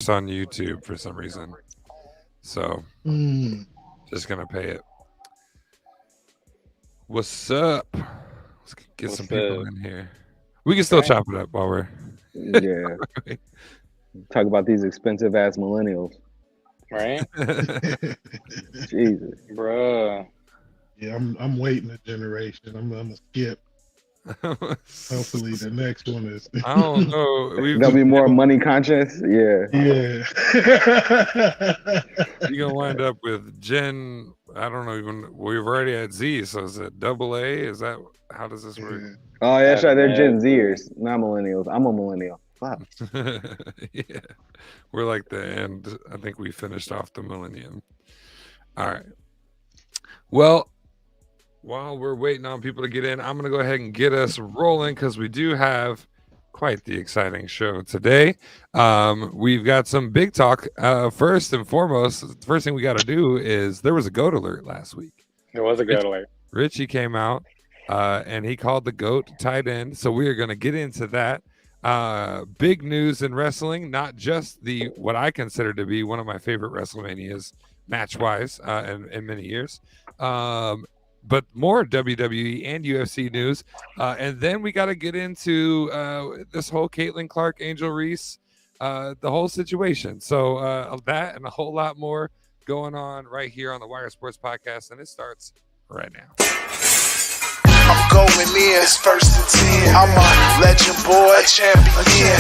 on YouTube for some reason. So just gonna pay it. What's up? Let's get some people in here. We can still chop it up while we're Yeah. Talk about these expensive ass millennials. Right? Jesus. Bruh. Yeah, I'm waiting a generation. I'm gonna skip. Hopefully the next one is. I don't know. Gonna be more money conscious. Yeah. Yeah. You're gonna wind up with Gen. I don't know even. We've already at Z. So is it double A? Is that how does this work? Oh, yeah, that's right. They're Gen Zers, not millennials. I'm a millennial. Wow. Yeah, we're like the end. I think we finished off the millennium. All right. Well, while we're waiting on people to get in, I'm going to go ahead and get us rolling because we do have quite the exciting show today. We've got some big talk. First and foremost, the first thing we got to do is there was a GOAT alert last week. There was a GOAT alert. Richie came out and he called the GOAT tight end. So we are going to get into that. Big news in wrestling, not just the what I consider to be one of my favorite WrestleManias match-wise in many years. But more WWE and UFC news. And then we got to get into this whole Caitlin Clark, Angel Reese, the whole situation. So that and a whole lot more going on right here on the Wire Sports Podcast. And it starts right now. I'm going in, it's first and 10. I'm a legend boy, a champion.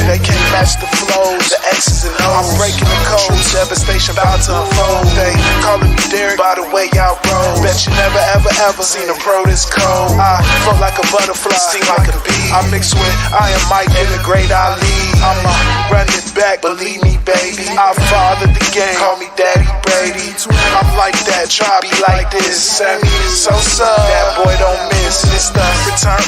They can't match the flows, the X's and O's. I'm breaking the codes, devastation about to unfold. They calling me Derek by the way I roll. Bet you never ever seen a pro this cold. I float like a butterfly, sting like a bee. I mix with Iron Mike and the great Ali. I'm a run it back, believe me baby. I fathered the game, call me Daddy Brady. I'm like that, try be like this. Sammy Sosa, that boy don't miss. It's the return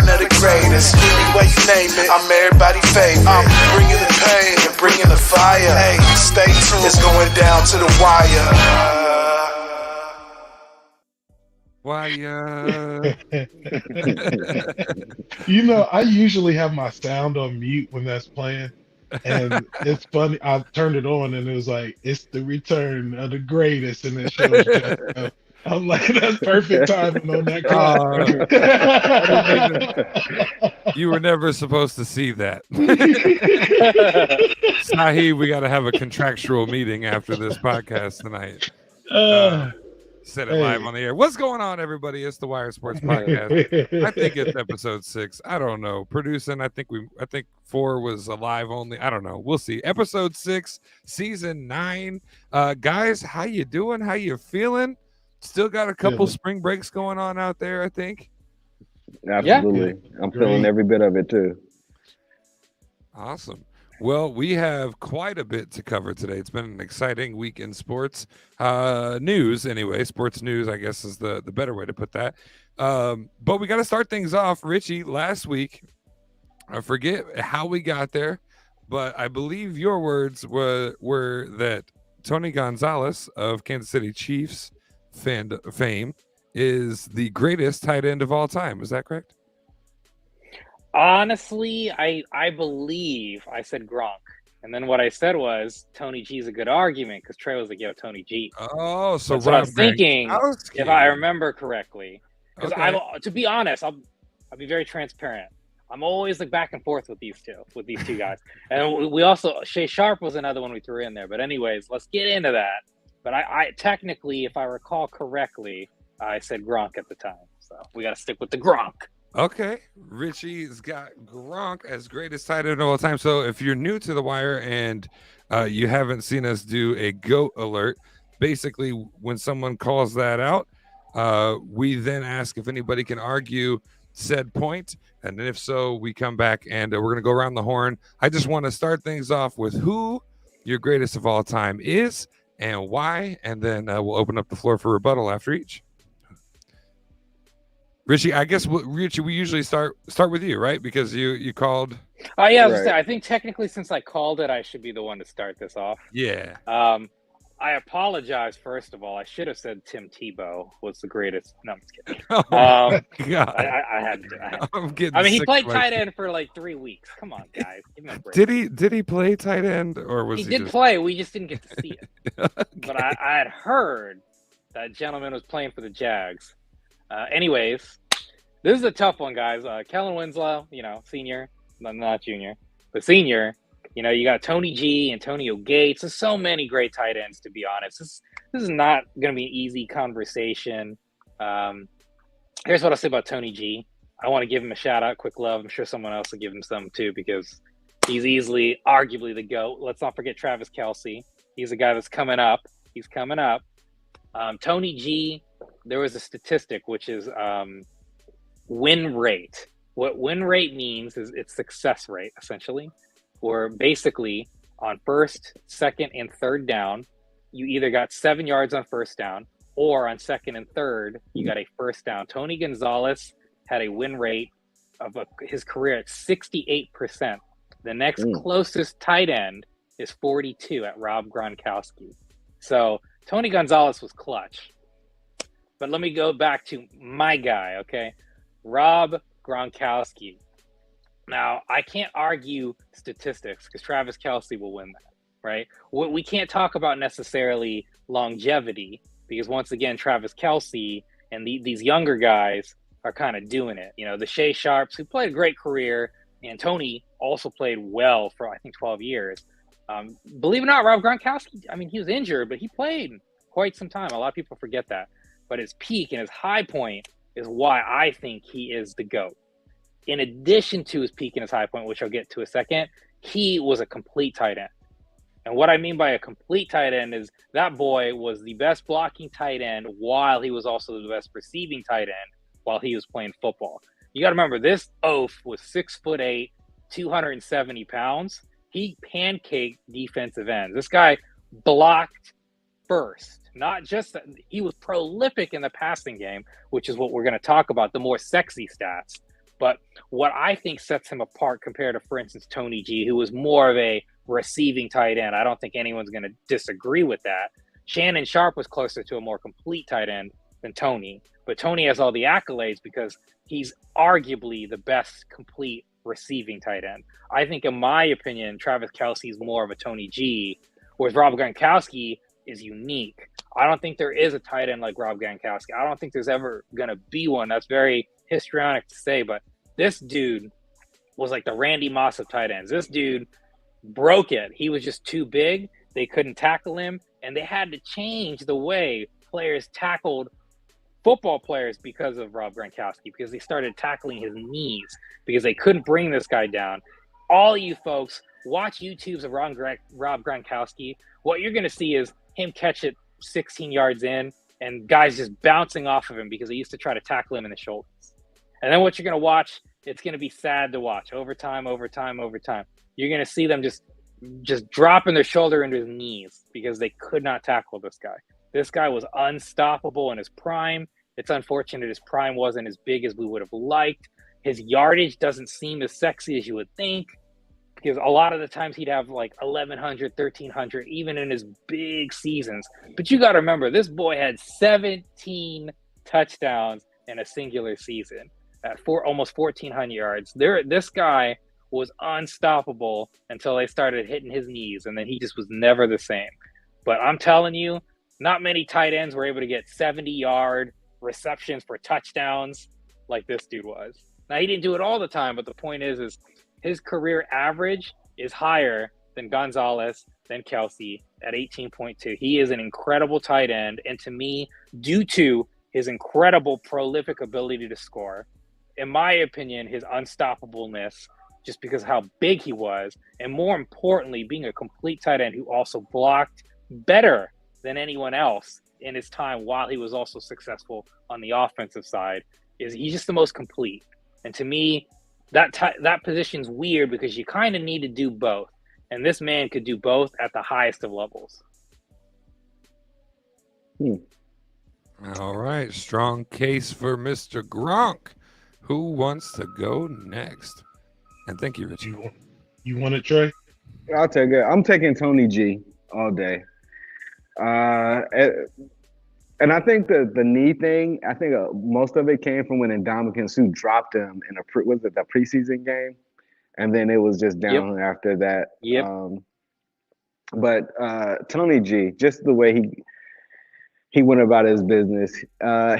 of the greatest. Any way you name it, I'm everybody's favorite. I'm bringing the pain and bringing the fire. Hey, stay tuned, it's going down to the wire. I usually have my sound on mute when that's playing. And it's funny, I turned it on and it was like, it's the return of the greatest, and it shows I'm like, that's perfect timing on that call. You were never supposed to see that. Sahi, we got to have a contractual meeting after this podcast tonight. Said it live on the air. What's going on, everybody? It's the Wire Sports Podcast. I think it's episode 6. I don't know. Producing, I think 4 was a live only. I don't know. We'll see. Episode 6, season 9. Guys, how you doing? How you feeling? Still got a couple spring breaks going on out there, I think. Absolutely. Yeah. I'm feeling every bit of it too. Awesome. Well, we have quite a bit to cover today. It's been an exciting week in sports news. Anyway, sports news, I guess, is the better way to put that. But we got to start things off. Richie, last week, I forget how we got there, but I believe your words were that Tony Gonzalez of Kansas City Chiefs fame is the greatest tight end of all time. Is that correct? Honestly, I believe I said Gronk. And then what I said was Tony G's a good argument because Trey was like, yo, Tony G. Oh, so that's what I was thinking, if I remember correctly. Because to be honest, I'll be very transparent. I'm always like back and forth with these two guys. And we also, Shay Sharp was another one we threw in there. But anyways, let's get into that. But I technically, if I recall correctly, I said Gronk at the time. So we got to stick with the Gronk. Okay. Richie's got Gronk as greatest tight end of all time. So if you're new to the Wire and you haven't seen us do a GOAT alert, basically when someone calls that out, we then ask if anybody can argue said point. And if so, we come back and we're going to go around the horn. I just want to start things off with who your greatest of all time is and why, and then we'll open up the floor for rebuttal after each. Richie, I guess Richie, we usually start with you, right? Because you called. Oh yeah, right. I think technically since I called it, I should be the one to start this off. Yeah. I apologize. First of all, I should have said Tim Tebow was the greatest. No, I'm just kidding. Oh my God. I had to. I'm getting I mean, he sick played to my tight teeth. end for like 3 weeks. Come on, guys, give him a break. Did he play tight end, or was He he did just... play. We just didn't get to see it. Okay. But I had heard that gentleman was playing for the Jags. Anyways, this is a tough one, guys. Kellen Winslow, senior, not junior, but senior. You got Tony G, Antonio Gates. There's so many great tight ends, to be honest. This is not going to be an easy conversation. Here's what I'll say about Tony G. I want to give him a shout out, quick love. I'm sure someone else will give him some too, because he's easily, arguably the GOAT. Let's not forget Travis Kelce. He's a guy that's coming up. He's coming up. Tony G, there was a statistic, which is win rate. What win rate means is it's success rate, essentially. Or basically on first, second, and third down, you either got 7 yards on first down, or on second and third, you got a first down. Tony Gonzalez had a win rate of his career at 68%. The next closest tight end is 42 at Rob Gronkowski. So Tony Gonzalez was clutch. But let me go back to my guy, okay? Rob Gronkowski. Now, I can't argue statistics because Travis Kelce will win that, right? We can't talk about necessarily longevity because, once again, Travis Kelce and these younger guys are kind of doing it. The Shea Sharps, who played a great career, and Tony also played well for, I think, 12 years. Believe it or not, Rob Gronkowski, I mean, he was injured, but he played quite some time. A lot of people forget that. But his peak and his high point is why I think he is the GOAT. In addition to his peak and his high point, which I'll get to in a second, he was a complete tight end. And what I mean by a complete tight end is that boy was the best blocking tight end while he was also the best receiving tight end while he was playing football. You got to remember, this oaf was 6'8", 270 pounds. He pancaked defensive ends. This guy blocked first. Not just that, he was prolific in the passing game, which is what we're going to talk about, the more sexy stats. But what I think sets him apart compared to, for instance, Tony G, who was more of a receiving tight end. I don't think anyone's going to disagree with that. Shannon Sharp was closer to a more complete tight end than Tony. But Tony has all the accolades because he's arguably the best complete receiving tight end. I think, in my opinion, Travis Kelce is more of a Tony G, whereas Rob Gronkowski is unique. I don't think there is a tight end like Rob Gronkowski. I don't think there's ever going to be one. That's very histrionic to say, but this dude was like the Randy Moss of tight ends. This dude broke it. He was just too big. They couldn't tackle him, and they had to change the way players tackled football players because of Rob Gronkowski, because they started tackling his knees because they couldn't bring this guy down. All you folks, watch YouTubes of Rob Gronkowski. What you're going to see is him catch it 16 yards in and guys just bouncing off of him because they used to try to tackle him in the shoulders. And then what you're going to watch, it's going to be sad to watch. Overtime. You're going to see them just dropping their shoulder into his knees because they could not tackle this guy. This guy was unstoppable in his prime. It's unfortunate his prime wasn't as big as we would have liked. His yardage doesn't seem as sexy as you would think, because a lot of the times he'd have like 1,100, 1,300, even in his big seasons. But you got to remember, this boy had 17 touchdowns in a singular season at almost 1,400 yards. This guy was unstoppable until they started hitting his knees, and then he just was never the same. But I'm telling you, not many tight ends were able to get 70-yard receptions for touchdowns like this dude was. Now, he didn't do it all the time, but the point is his career average is higher than Gonzalez, than Kelce at 18.2. He is an incredible tight end, and to me, due to his incredible prolific ability to score, in my opinion, his unstoppableness, just because of how big he was, and more importantly, being a complete tight end who also blocked better than anyone else in his time while he was also successful on the offensive side, he's just the most complete. And to me, that position's weird because you kind of need to do both. And this man could do both at the highest of levels. All right. Strong case for Mr. Gronk. Who wants to go next? And thank you, Richie. You want it, Trey? I'll take it. I'm taking Tony G all day. And I think the knee thing, I think most of it came from when Ndamukong Suh dropped him in the preseason game, and then it was just down after that. Yep. But Tony G, just the way he went about his business,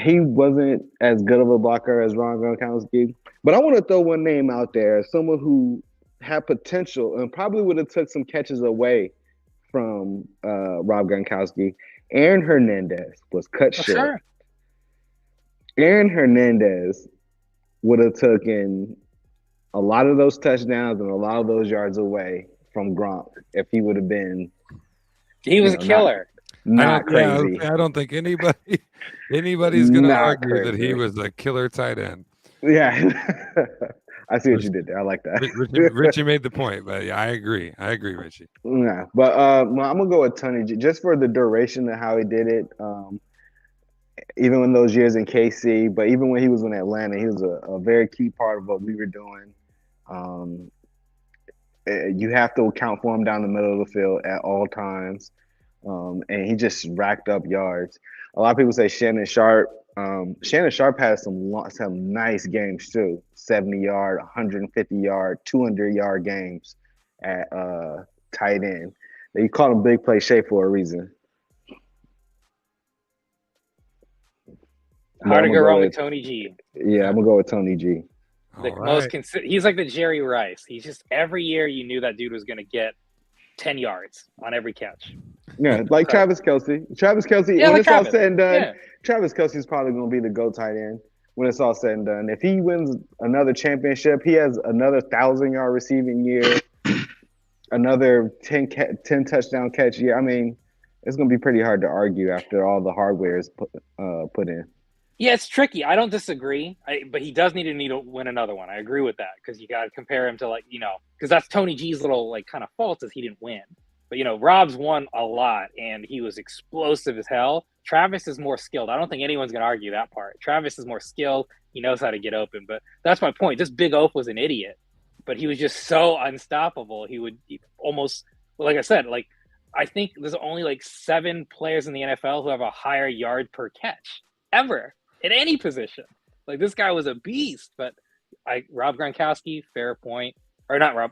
he wasn't as good of a blocker as Rob Gronkowski. But I want to throw one name out there, someone who had potential and probably would have took some catches away from Rob Gronkowski. Aaron Hernandez was cut short. Sure. Aaron Hernandez would have taken a lot of those touchdowns and a lot of those yards away from Gronk if he would have been. He was a killer. Not crazy. I don't think anybody's going to argue that he was a killer tight end. Yeah. I see what you did there. I like that. Richie made the point, but yeah, I agree, Richie. Yeah, but I'm gonna go with Tony G just for the duration of how he did it. Even in those years in KC, but even when he was in Atlanta, he was a very key part of what we were doing. You have to account for him down the middle of the field at all times, and he just racked up yards. A lot of people say Shannon Sharp. Shannon Sharp has some nice games too. 70-yard, 150-yard, 200-yard games at tight end. You call him Big Play Shay for a reason. Hard to go wrong with Tony G. Yeah, I'm gonna go with Tony G. He's like the Jerry Rice. He's just every year you knew that dude was gonna get 10 yards on every catch. Yeah, like Travis Kelce. Travis Kelce, when it's all said and done, Travis Kelce is probably going to be the GOAT tight end when it's all said and done. If he wins another championship, he has another 1,000-yard receiving year, another 10 touchdown catch year. I mean, it's going to be pretty hard to argue after all the hardware is put in. Yeah, it's tricky. I don't disagree, but he does need to win another one. I agree with that because you got to compare him to because that's Tony G's little kind of fault is he didn't win. But Rob's won a lot and he was explosive as hell. Travis is more skilled. I don't think anyone's going to argue that part. Travis is more skilled. He knows how to get open. But that's my point. This Big Oaf was an idiot, but he was just so unstoppable. He would almost, like I said, I think there's only 7 players in the NFL who have a higher yard per catch ever. In any position. This guy was a beast, but Rob Gronkowski, fair point. Or not Rob,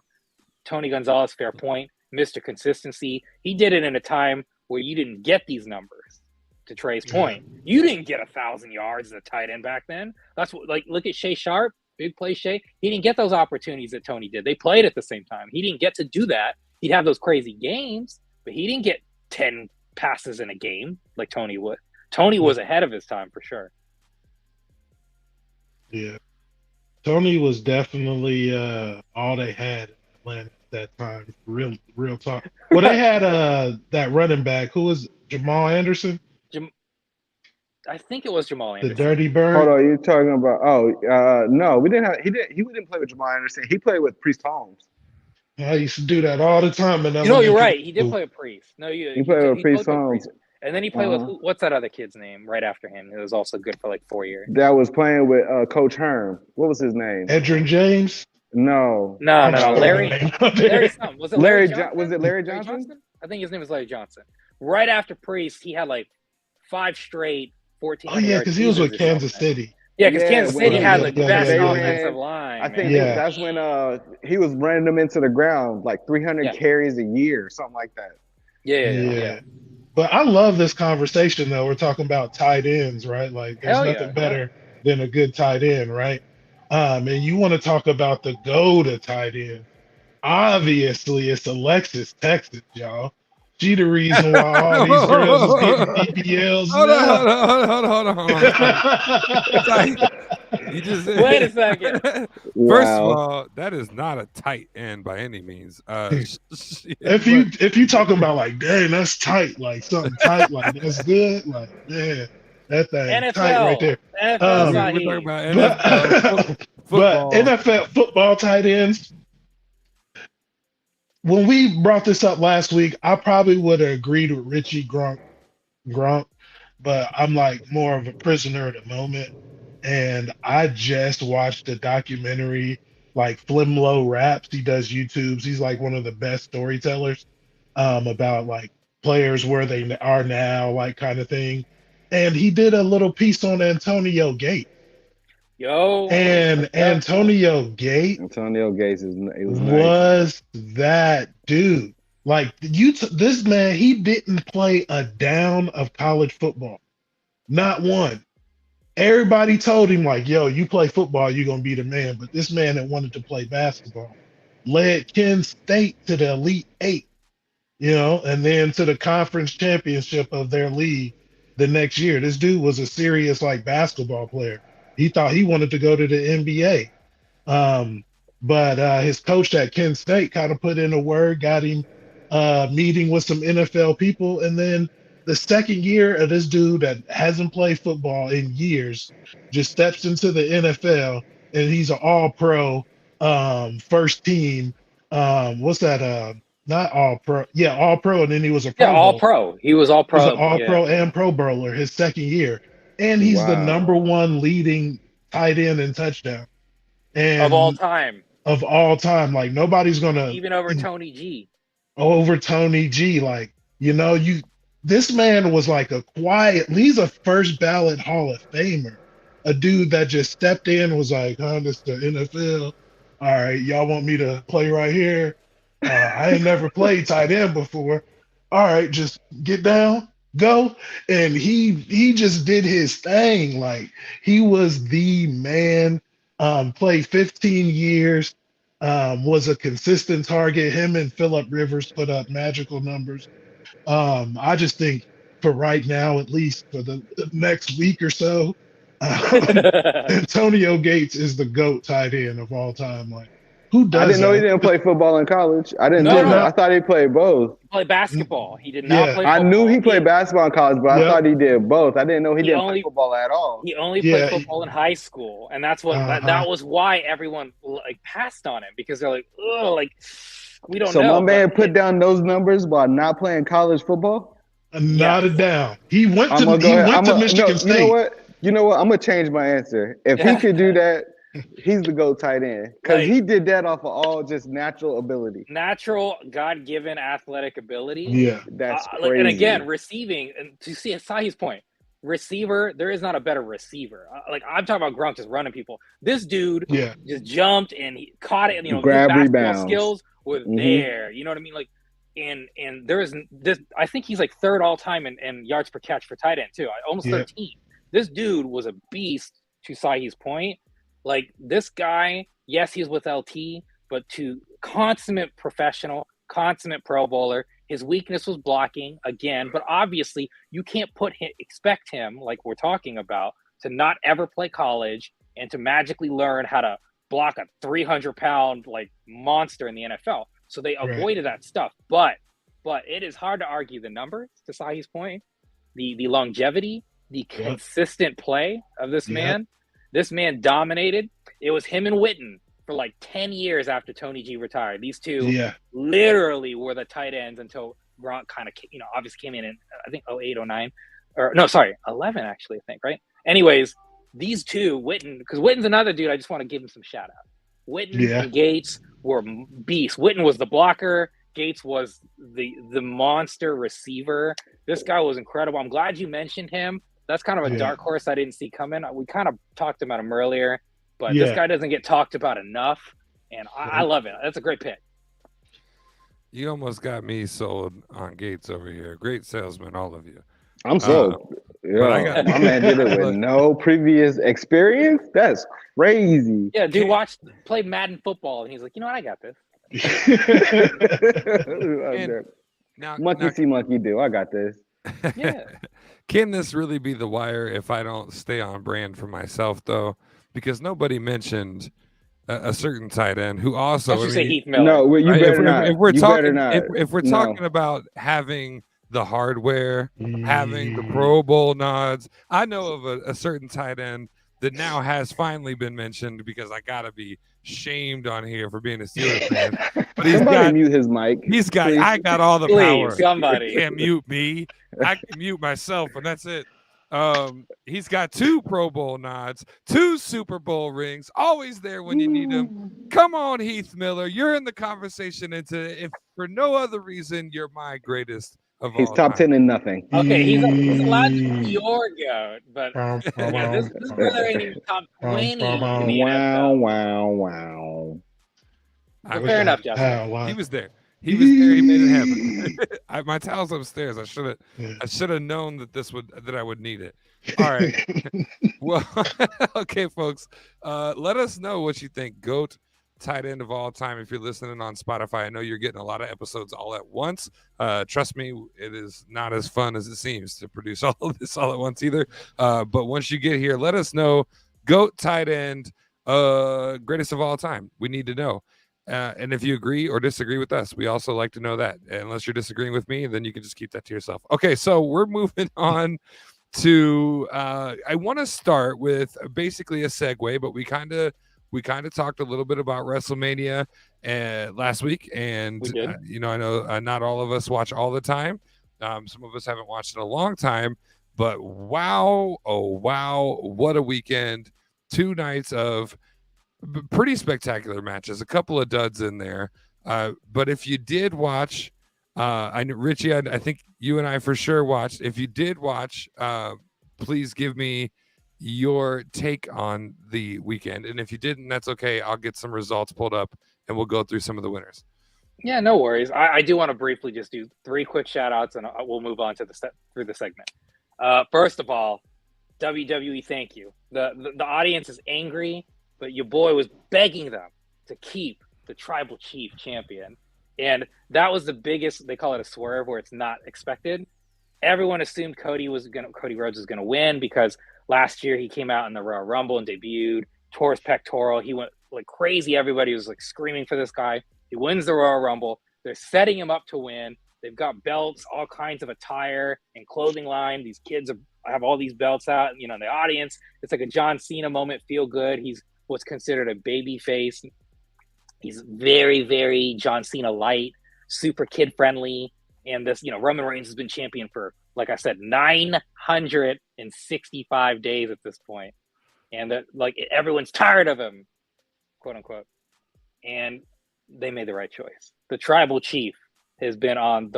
Tony Gonzalez, fair point. Mr. Consistency. He did it in a time where you didn't get these numbers, to Trey's point. You didn't get 1,000 yards as a tight end back then. That's what, look at Shay Sharp, big play Shay. He didn't get those opportunities that Tony did. They played at the same time. He didn't get to do that. He'd have those crazy games, but he didn't get 10 passes in a game like Tony would. Tony was ahead of his time for sure. Yeah, Tony was definitely all they had in Atlanta at that time. Real talk. Well, they had that running back who was Jamal Anderson. I think it was Jamal Anderson. The Dirty Bird. Hold on, you're talking about? No, we didn't have. He didn't play with Jamal Anderson. He played with Priest Holmes. I used to do that all the time. And you're right. He did play with Priest. No, he played with Priest Holmes. And then he played with what's that other kid's name right after him? It was also good for 4 years. That was playing with Coach Herm. What was his name? Edgerrin James. No. Larry. Larry something. Was it Larry Johnson? Was it Larry Johnson? I think his name was Larry Johnson. Right after Priest, he had 5 straight 14. Oh yeah, because he was with Kansas City. Yeah, because Kansas City had the best offensive line. I think that's when he was running them into the ground 300 carries a year, something like that. Yeah. But I love this conversation, though. We're talking about tight ends, right? There's nothing better than a good tight end, right? And you want to talk about the GOAT of tight end. Obviously, it's Alexis Texas, y'all. She the reason why all these girls is getting BBLs. Hold on. You just wait a second. First of all, that is not a tight end by any means. If you talking about dang, that's tight, something tight, that's good, man, that thing NFL, tight right there. NFL we're talking about NFL football. But NFL football tight ends. When we brought this up last week, I probably would have agreed with Richie Gronk, but I'm more of a prisoner at the moment. And I just watched a documentary, Flimlo Raps. He does YouTubes. He's one of the best storytellers about players where they are now, like kind of thing. And he did a little piece on Antonio Gates. And Antonio Gates was that dude. Like this man, he didn't play a down of college football, not one. Everybody told him like, "Yo, you play football, you're gonna be the man." But this man that wanted to play basketball led Kent State to the Elite Eight, and then to the conference championship of their league the next year. This dude was a serious like basketball player. He thought he wanted to go to the NBA. But his coach at Kent State kind of put in a word, got him meeting with some NFL people. And then the second year of this dude that hasn't played football in years just steps into the NFL, and he's an all-pro first team. What's that? Not all-pro. Yeah, all-pro, and then he was a pro. Yeah, all-pro. He was all-pro. He was an all-pro and pro bowler his second year. And he's the number one leading tight end in touchdown. And of all time. Of all time. Like, nobody's going to... Even over Tony G. Over Tony G. Like, this man was like he's a first ballot Hall of Famer. A dude that just stepped in and was like, this the NFL. All right, y'all want me to play right here? I ain't never played tight end before. All right, just get down, go. And he just did his thing. Like, he was the man. Played 15 years, was a consistent target. Him and Phillip Rivers put up magical numbers. I just think for right now, at least for the next week or so, Antonio Gates is the GOAT tight end of all time. Like, who does? I didn't know he didn't play football in college. I didn't know. I thought he played both. He played basketball. He did not play football. I knew he played basketball in college, but I thought he did both. I didn't know he didn't play football at all. He only played football in high school, and that's what that was why everyone like passed on him, because they're like, oh, like we don't know. So my man put down those numbers while not playing college football. Not a down. He went to Michigan State. You know what? I'm gonna change my answer. If he could do that, he's the GOAT tight end, because he did that off of all just natural ability, natural God-given athletic ability. Yeah, that's crazy. And again, receiving, and to see Sahi's point, receiver, there is not a better receiver. Like, I'm talking about Gronk just running people. This dude just jumped and he caught it, and grab his rebounds skills were there. You know what I mean? Like, and there is this. I think he's like third all time in yards per catch for tight end too. Almost 13. This dude was a beast. To Sahi's point. Like, this guy, yes, he's with LT, but to consummate professional, consummate pro bowler. His weakness was blocking again, but obviously you can't expect him, like we're talking about, to not ever play college and to magically learn how to block a 300-pound like monster in the NFL. So they avoided that stuff. But it is hard to argue the numbers, to Sahi's point, the longevity, the consistent play of this man. This man dominated. It was him and Witten for like 10 years after Tony G retired. These two literally were the tight ends until Gronk kind of, obviously came in I think 08, 09. Or no, sorry, 11 actually, I think, right? Anyways, these two, Witten, because Witten's another dude, I just want to give him some shout out. Witten and Gates were beasts. Witten was the blocker. Gates was the monster receiver. This guy was incredible. I'm glad you mentioned him. That's kind of a dark horse I didn't see coming. We kind of talked about him earlier, but this guy doesn't get talked about enough, and I love it. That's a great pick. You almost got me sold on Gates over here. Great salesman, all of you. I'm sold. My man did it with no previous experience. That's crazy. Yeah, dude, play Madden football, and he's like, you know what? I got this. Monkey see, monkey do. I got this. Yeah. Can this really be the wire if I don't stay on brand for myself, though? Because nobody mentioned a certain tight end who also. Don't you say Heath Miller? No, you better not. If we're talking about having the hardware, having the Pro Bowl nods, I know of a certain tight end that now has finally been mentioned, because I gotta be shamed on here for being a Steelers fan. But somebody mute his mic. I got all the power. Somebody you can't mute me. I can mute myself, and that's it. He's got 2 Pro Bowl nods, 2 Super Bowl rings, always there when you need him. Come on, Heath Miller, you're in the conversation. If for no other reason, you're my greatest He's top 10 in nothing. Okay, he's allowed to be your goat, but this brother ain't even top 20 in the NFL. Wow. Fair enough, Justin. He was there. He made it happen. My towel's upstairs. I should have known that I would need it. All right. Well, okay, folks. Let us know what you think. GOAT tight end of all time. If you're listening on Spotify, I know you're getting a lot of episodes all at once. Trust me, it is not as fun as it seems to produce all of this all at once either. But once you get here, let us know. GOAT tight end, greatest of all time. We need to know. And if you agree or disagree with us, we also like to know that. Unless you're disagreeing with me, then you can just keep that to yourself. Okay, so we're moving on to I want to start with basically a segue, but we kind of talked a little bit about WrestleMania last week, and I know not all of us watch all the time. Some of us haven't watched in a long time, but wow, what a weekend! 2 nights of pretty spectacular matches, a couple of duds in there. But if you did watch, I know Richie, I think you and I for sure watched. If you did watch, please give me your take on the weekend. And if you didn't, that's okay. I'll get some results pulled up and we'll go through some of the winners. Yeah, no worries. I do want to briefly just do 3 quick shout outs and we'll move on to through the segment. First of all, WWE, thank you. The audience is angry, but your boy was begging them to keep the Tribal Chief champion. And that was the biggest, they call it a swerve where it's not expected. Everyone assumed Cody Rhodes was going to win because last year he came out in the Royal Rumble and debuted, tore his pectoral. He went like crazy. Everybody was like screaming for this guy. He wins the Royal Rumble. They're setting him up to win. They've got belts, all kinds of attire and clothing line. These kids have all these belts out, in the audience. It's like a John Cena moment, feel good. He's what's considered a baby face. He's very, very John Cena light, super kid friendly. And this, Roman Reigns has been champion for, like I said, 965 days at this point. And everyone's tired of him, quote unquote. And they made the right choice. The Tribal Chief has been on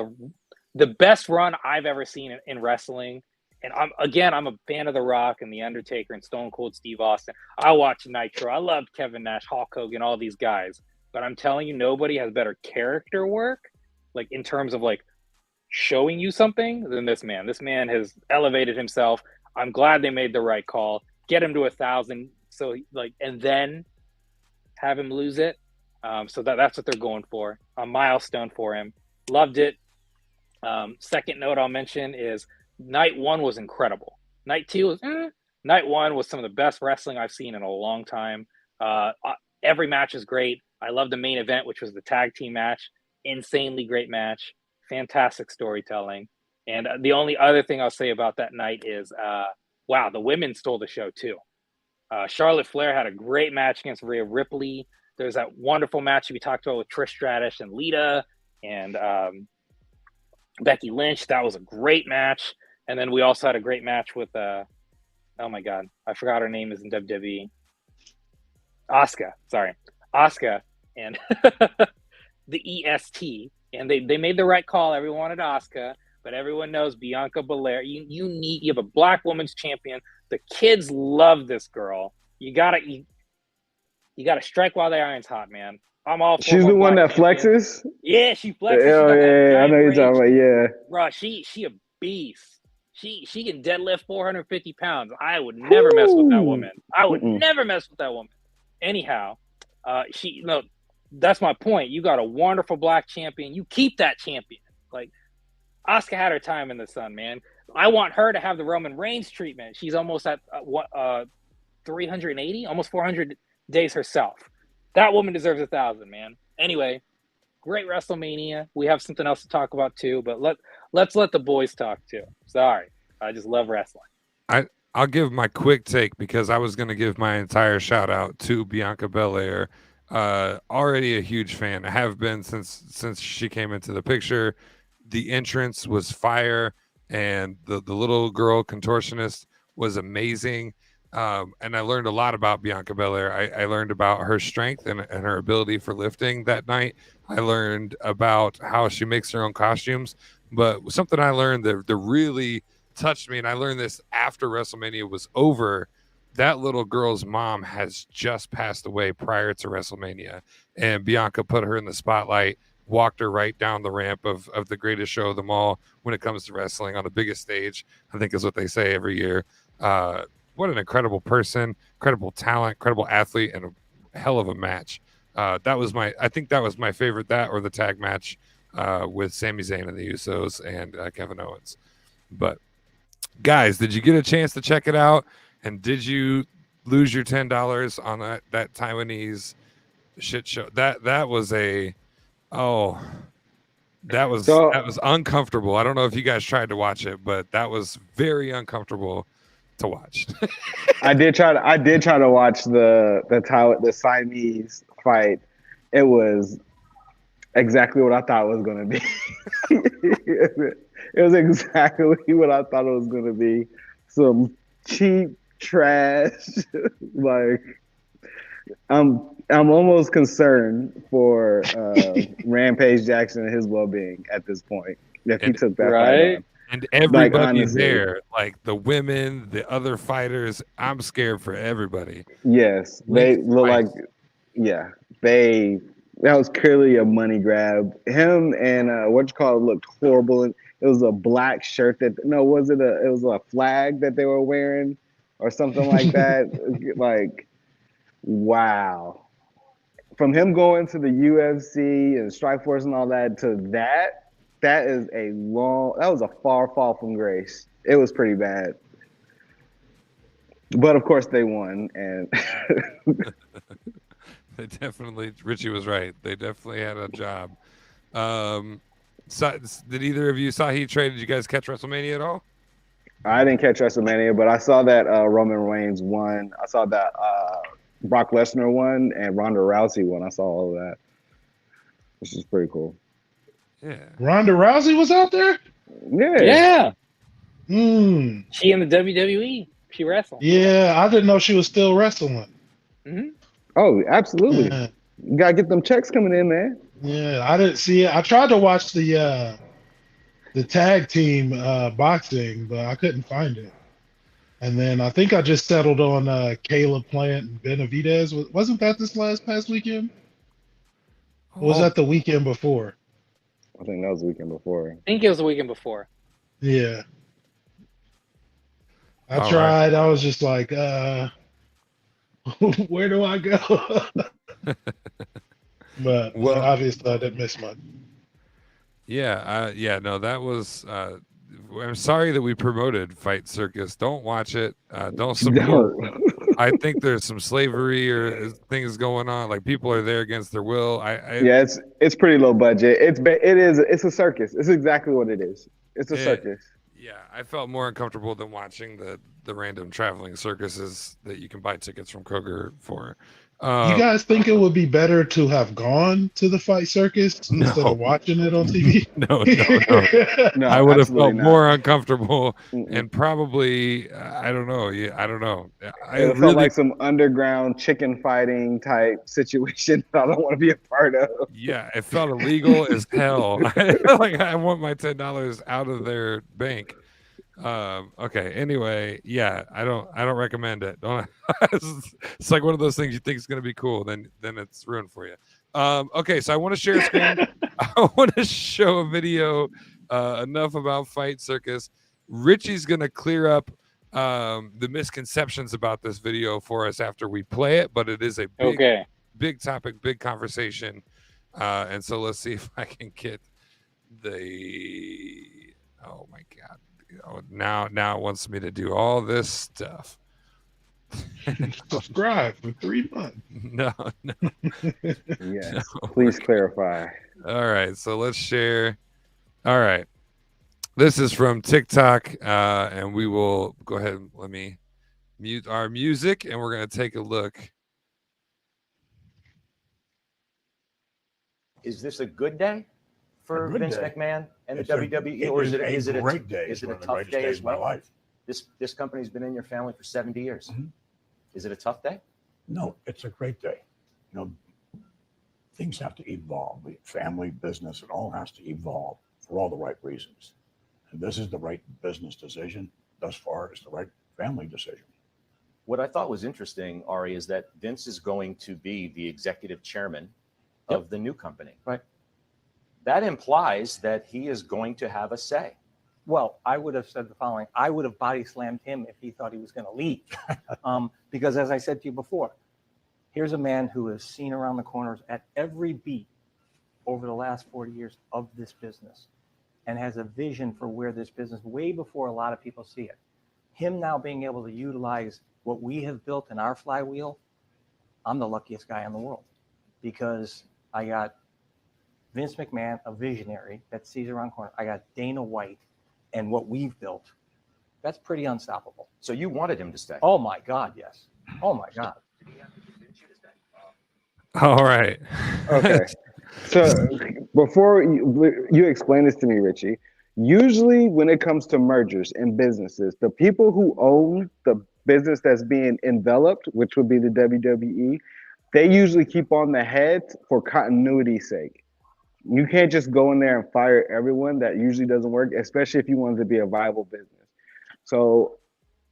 the best run I've ever seen in wrestling. And I'm a fan of The Rock and The Undertaker and Stone Cold Steve Austin. I watch Nitro. I loved Kevin Nash, Hulk Hogan, all these guys. But I'm telling you, nobody has better character work, like in terms of like showing you something, than this man. This man has elevated himself. I'm glad they made the right call. Get him to 1,000. So and then have him lose it. So that's what they're going for. A milestone for him. Loved it. Second note I'll mention is Night 1 was incredible. Night 2 was Night 1 was some of the best wrestling I've seen in a long time. Every match is great. I love the main event, which was the tag team match. Insanely great match. Fantastic storytelling. And the only other thing I'll say about that night is, wow, the women stole the show too. Charlotte Flair had a great match against Rhea Ripley. There's that wonderful match we talked about with Trish Stratus and Lita and Becky Lynch. That was a great match. And then we also had a great match with, oh my God, I forgot her name is in WWE. Asuka and the EST. And they made the right call. Everyone wanted Asuka, but everyone knows Bianca Belair. You have a black women's champion. The kids love this girl. You gotta strike while the iron's hot, man. I'm all for She's the one that champion. flexes? Yeah, she flexes. Oh, yeah, I know you're talking about, yeah. Bro, she a beast. She can deadlift 450 pounds. I would never mess with that woman. Never mess with that woman. Anyhow, that's my point. You got a wonderful black champion. You keep that champion. Like, Asuka had her time in the sun, man. I want her to have the Roman Reigns treatment. She's almost at 380, almost 400 days herself. That woman deserves 1,000, man. Anyway, great WrestleMania. We have something else to talk about too, but let's let the boys talk too. Sorry, I just love wrestling. I'll give my quick take because I was going to give my entire shout out to Bianca Belair. Already a huge fan. I have been since she came into the picture. The entrance was fire, and the little girl contortionist was amazing. And I learned a lot about Bianca Belair. I learned about her strength and her ability for lifting that night. I learned about how she makes her own costumes. But something I learned that really touched me, and I learned this after WrestleMania was over. That little girl's mom has just passed away prior to WrestleMania, and Bianca put her in the spotlight, walked her right down the ramp of the greatest show of them all when it comes to wrestling on the biggest stage, I think is what they say every year. What an incredible person, incredible talent, incredible athlete, and a hell of a match. I think that was my favorite, that or the tag match with Sami Zayn and the Usos and Kevin Owens. But guys, did you get a chance to check it out? And did you lose your $10 on that Taiwanese shit show? That was uncomfortable. I don't know if you guys tried to watch it, but that was very uncomfortable to watch. I did try to watch the Siamese fight. It was exactly what I thought it was going to be. It was exactly what I thought it was going to be. Some cheap trash. Like, I'm almost concerned for Rampage Jackson and his well-being at this point. If he took that fight on. And everybody there, like the women, the other fighters, I'm scared for everybody. Yes, they look like, that was clearly a money grab. Him and looked horrible. And it was a black shirt it was a flag that they were wearing or something like that. Like, wow. From him going to the UFC and Strikeforce and all that to that was a far fall from grace. It was pretty bad. But of course they won, and Richie was right. They definitely had a job. Did either of you, Sahi, Trey, did you guys catch WrestleMania at all? I didn't catch WrestleMania, but I saw that Roman Reigns won. I saw that Brock Lesnar won and Ronda Rousey won. I saw all of that, which is pretty cool. Yeah. Ronda Rousey was out there? Yeah. Mm. She in the WWE. She wrestled. Yeah, I didn't know she was still wrestling. Mm-hmm. Oh, absolutely. Yeah. You gotta get them checks coming in, man. Yeah, I didn't see it. I tried to watch the tag team boxing, but I couldn't find it. And then I think I just settled on Caleb Plant and Benavidez. Wasn't that this past weekend? Or was that the weekend before? I think that was the weekend before. I think it was the weekend before. Yeah. I tried. Right. I was just like, where do I go? But obviously I didn't miss much. Yeah. No, that was. I'm sorry that we promoted Fight Circus. Don't watch it. Don't support. I think there's some slavery or things going on. Like people are there against their will. It's pretty low budget. It's a circus. It's exactly what it is. It's a circus. Yeah, I felt more uncomfortable than watching the random traveling circuses that you can buy tickets from Kroger for. You guys think it would be better to have gone to the Fight Circus instead of watching it on TV? No, I would have felt more uncomfortable and probably, I don't know. Yeah, I don't know. It felt like some underground chicken fighting type situation that I don't want to be a part of. Yeah, it felt illegal as hell. Like I want my $10 out of their bank. Okay, anyway, yeah, I don't recommend it. It's like one of those things you think is going to be cool, then it's ruined for you. Okay, so I want to share a screen. I want to show a video. Enough about Fight Circus. Richie's going to clear up the misconceptions about this video for us after we play it, but it is a big topic, big conversation, and so let's see if I can get the. Oh my God. Oh, now it wants me to do all this stuff. Subscribe for 3 months. No. Yes. No. Please clarify. All right, so let's share. All right, this is from TikTok, and we will go ahead and let me mute our music, and we're going to take a look. Is this a good day for Vince McMahon and the WWE, or is it a great day? Is it a tough day as well? My life. This company's been in your family for 70 years. Mm-hmm. Is it a tough day? No, it's a great day. You know, things have to evolve. Family, business, it all has to evolve. for all the right reasons. And this is the right business decision. Thus far, it's the right family decision. What I thought was interesting, Ari, is that Vince is going to be the executive chairman of the new company. Right. That implies that he is going to have a say. Well, I would have said the following. I would have body slammed him if he thought he was going to leave. Because as I said to you before, here's a man who has seen around the corners at every beat over the last 40 years of this business and has a vision for where this business, way before a lot of people see it. Him now being able to utilize what we have built in our flywheel, I'm the luckiest guy in the world because I got Vince McMahon, a visionary that sees around corners. I got Dana White and what we've built. That's pretty unstoppable. So you wanted him to stay? Oh my God, yes. Oh my God. All right. Okay. So before you explain this to me, Richie, usually when it comes to mergers in businesses, the people who own the business that's being enveloped, which would be the WWE, they usually keep on the head for continuity's sake. You can't just go in there and fire everyone. That usually doesn't work, especially if you want it to be a viable business. So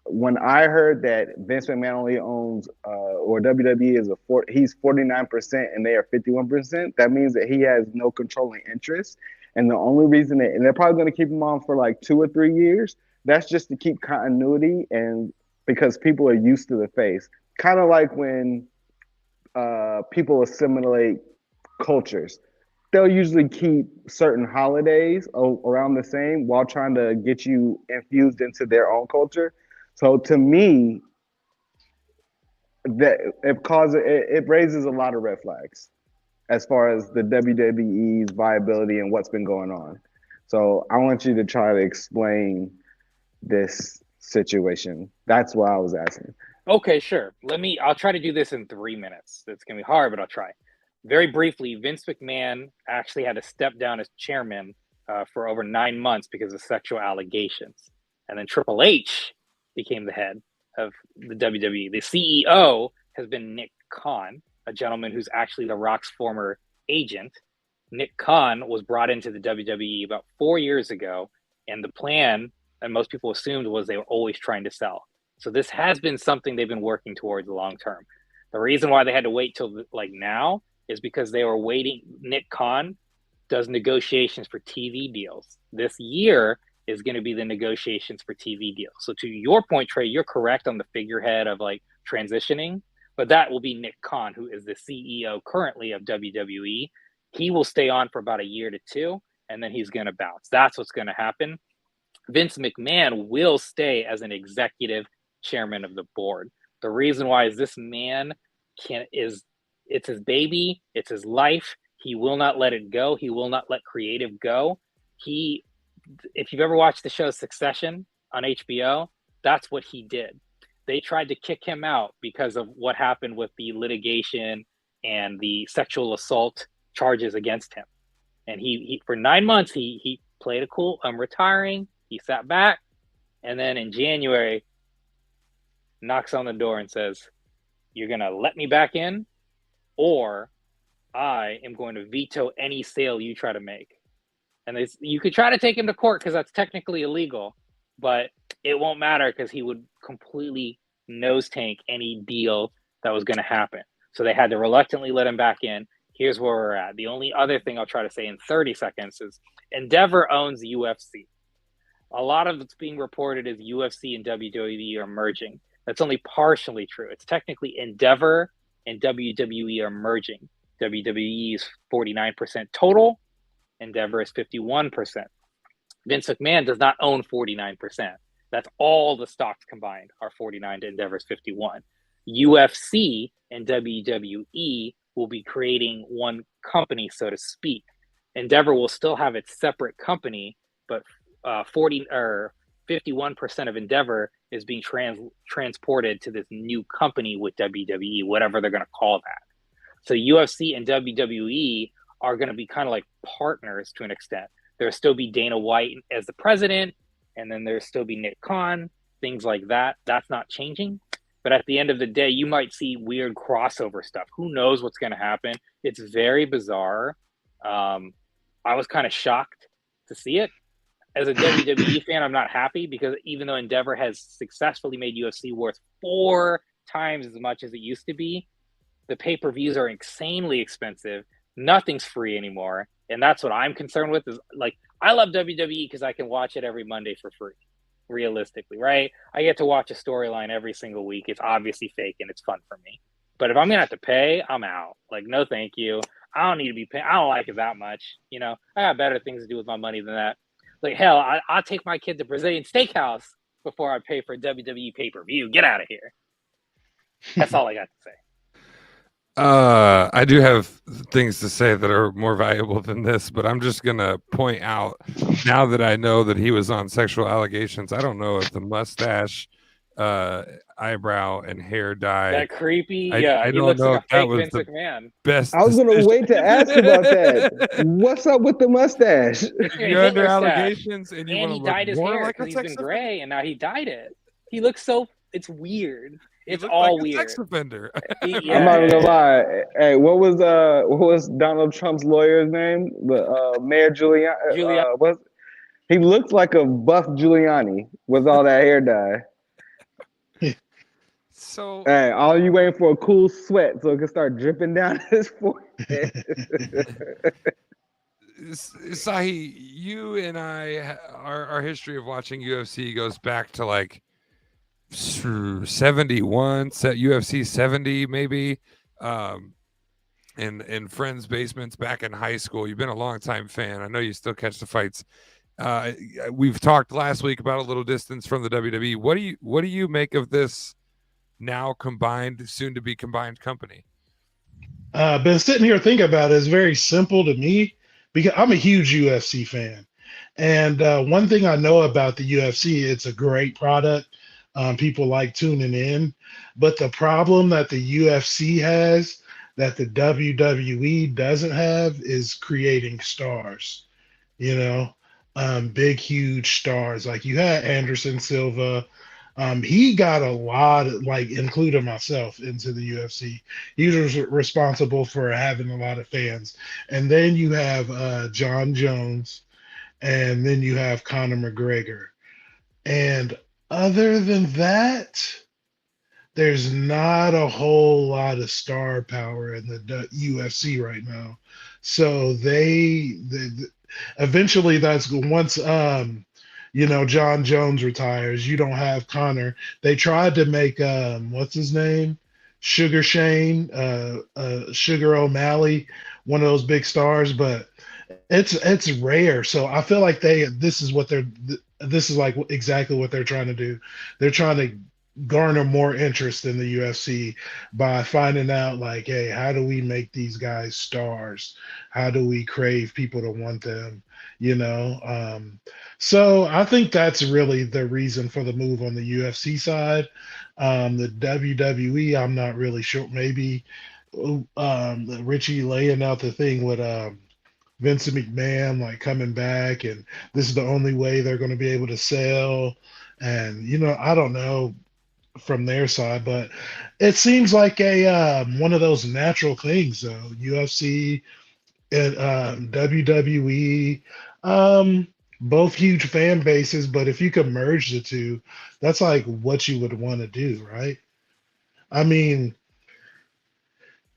when I heard that Vince McMahon only owns, or WWE is he's 49% and they are 51%, that means that he has no controlling interest. And the only reason and they're probably going to keep him on for like 2 or 3 years, that's just to keep continuity and because people are used to the face. Kind of like when people assimilate cultures. They'll usually keep certain holidays around the same while trying to get you infused into their own culture. So to me, that it raises a lot of red flags as far as the WWE's viability and what's been going on. So I want you to try to explain this situation. That's why I was asking. Okay, sure. I'll try to do this in 3 minutes. It's going to be hard, but I'll try. Very briefly, Vince McMahon actually had to step down as chairman for over 9 months because of sexual allegations. And then Triple H became the head of the WWE. The CEO has been Nick Khan, a gentleman who's actually The Rock's former agent. Nick Khan was brought into the WWE about 4 years ago, and the plan, and most people assumed, was they were always trying to sell. So this has been something they've been working towards long term. The reason why they had to wait till like now is because they were waiting. Nick Khan does negotiations for TV deals. This year is going to be the negotiations for TV deals. So to your point, Trey, you're correct on the figurehead of like transitioning, but that will be Nick Khan, who is the CEO currently of WWE. He will stay on for about 1 to 2 years, and then he's going to bounce. That's what's going to happen. Vince McMahon will stay as an executive chairman of the board. The reason why is this man it's his baby, it's his life. He will not let it go. He will not let creative go. If you've ever watched the show Succession on HBO, that's what he did. They tried to kick him out because of what happened with the litigation and the sexual assault charges against him. And he for 9 months, he played it cool. I'm retiring. He sat back. And then in January, knocks on the door and says, "You're going to let me back in, or I am going to veto any sale you try to make." And you could try to take him to court because that's technically illegal, but it won't matter because he would completely nose tank any deal that was going to happen. So they had to reluctantly let him back in. Here's where we're at. The only other thing I'll try to say in 30 seconds is Endeavor owns UFC. A lot of it's being reported as UFC and WWE are merging. That's only partially true. It's technically Endeavor and WWE are merging. WWE is 49% total. Endeavor is 51%. Vince McMahon does not own 49%. That's all the stocks combined are 49 to Endeavor's 51. UFC and WWE will be creating one company, so to speak. Endeavor will still have its separate company, but 51% of Endeavor is being transported to this new company with WWE, whatever they're going to call that. So UFC and WWE are going to be kind of like partners to an extent. There'll still be Dana White as the president, and then there'll still be Nick Khan, things like that. That's not changing. But at the end of the day, you might see weird crossover stuff. Who knows what's going to happen? It's very bizarre. I was kind of shocked to see it. As a WWE fan, I'm not happy because even though Endeavor has successfully made UFC worth 4 times as much as it used to be, the pay-per-views are insanely expensive. Nothing's free anymore. And that's what I'm concerned with is like, I love WWE because I can watch it every Monday for free, realistically, right? I get to watch a storyline every single week. It's obviously fake and it's fun for me. But if I'm going to have to pay, I'm out. Like, no, thank you. I don't need to be paying. I don't like it that much. You know, I got better things to do with my money than that. Like, hell, I'll take my kid to Brazilian Steakhouse before I pay for a WWE pay-per-view. Get out of here. That's all I got to say. I do have things to say that are more valuable than this, but I'm just gonna point out now that I know that he was on sexual allegations. I don't know if the mustache, eyebrow, and hair dye. That creepy. I He don't looks know like if a that fake was Vince the McMahon. best. I was gonna decision. wait to ask about that. What's up with the mustache? It's If you're under Hitler stash. allegations and you And want he to dyed look his more hair like a because he's sex been offender, gray, and now he dyed it. He looks so. It's weird. you It's look all like a weird. sex offender. Yeah, I'm not even gonna yeah. lie. Hey, what was Donald Trump's lawyer's name? The Mayor Giuliani. Giuliani. He looks like a buff Giuliani with all that hair dye. So Hey, all you waiting for a cool sweat so it can start dripping down his forehead. Sahi, you and I, our history of watching UFC goes back to like 71, UFC 70 maybe, in friends' basements back in high school. You've been a long time fan. I know you still catch the fights. We've talked last week about a little distance from the WWE. What do you make of this now combined, soon to be combined company? Been sitting here thinking about it. It's very simple to me because I'm a huge UFC fan. And one thing I know about the UFC, it's a great product. People like tuning in. But the problem that the UFC has that the WWE doesn't have is creating stars, you know, big, huge stars. Like you had Anderson Silva. He got a lot of, like, including myself, into the UFC. He was responsible for having a lot of fans. And then you have John Jones, and then you have Conor McGregor. And other than that, there's not a whole lot of star power in the UFC right now. So they eventually that's once John Jones retires, you don't have Connor. They tried to make what's his name? Sugar Shane, Sugar O'Malley, one of those big stars, but it's rare. So I feel like this is like exactly what they're trying to do. They're trying to garner more interest in the UFC by finding out, like, hey, how do we make these guys stars? How do we crave people to want them? So I think that's really the reason for the move on the UFC side. The WWE, I'm not really sure. Maybe Richie laying out the thing with Vincent McMahon, like, coming back, and this is the only way they're going to be able to sell. And I don't know from their side, but it seems like a one of those natural things, though. UFC and WWE, both huge fan bases, but if you could merge the two, that's like what you would want to do, right? I mean,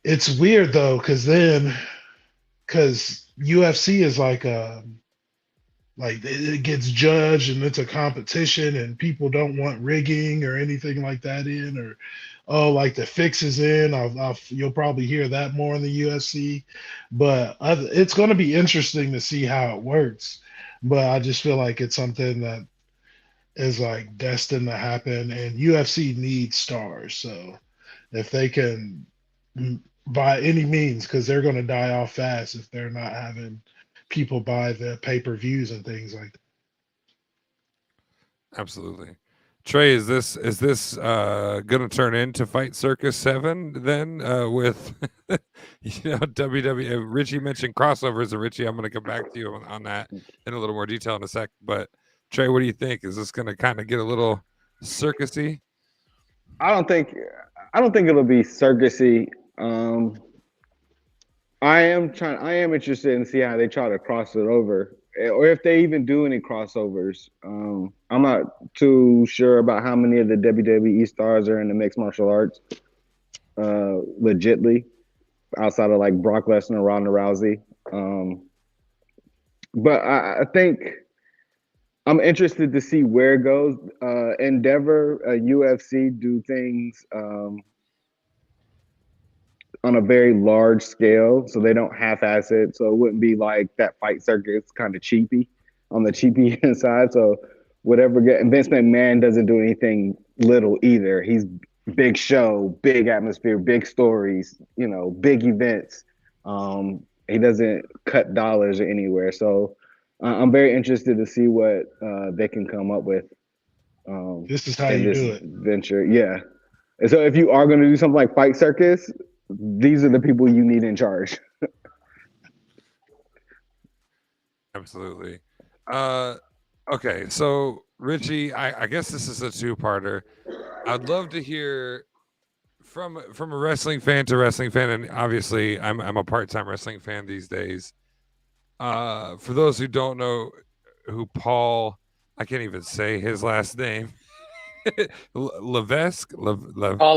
it's weird though, because UFC is like it gets judged and it's a competition and people don't want rigging or anything like that in, or like the fix is in. You'll probably hear that more in the UFC, but it's going to be interesting to see how it works. But I just feel like it's something that is like destined to happen, and UFC needs stars. So if they can, by any means, because they're going to die off fast if they're not having people buy the pay-per-views and things like that. Absolutely. Trey, is this going to turn into Fight Circus 7 then, with WWE? Richie mentioned crossovers, and Richie, I'm going to come back to you on that in a little more detail in a sec. But Trey, what do you think? Is this going to kind of get a little circusy? I don't think it'll be circusy. I am interested in see how they try to cross it over. or if they even do any crossovers. I'm not too sure about how many of the WWE stars are in the mixed martial arts, legitly, outside of like Brock Lesnar, Ronda Rousey. But I think I'm interested to see where it goes. Endeavor, UFC do things on a very large scale, so they don't half-ass it. So it wouldn't be like that fight circuit's kind of cheapy on the cheapy side. So whatever and Vince McMahon doesn't do anything little either. He's big show, big atmosphere, big stories, big events. He doesn't cut dollars anywhere. So I'm very interested to see what they can come up with. This is how in you this do it. venture. Yeah. And so if you are going to do something like Fight Circus, these are the people you need in charge. Absolutely. Okay, so Richie, I guess this is a two-parter. I'd love to hear from a wrestling fan to wrestling fan, and obviously I'm a part-time wrestling fan these days. For those who don't know who Paul, I can't even say his last name. Levesque, Paul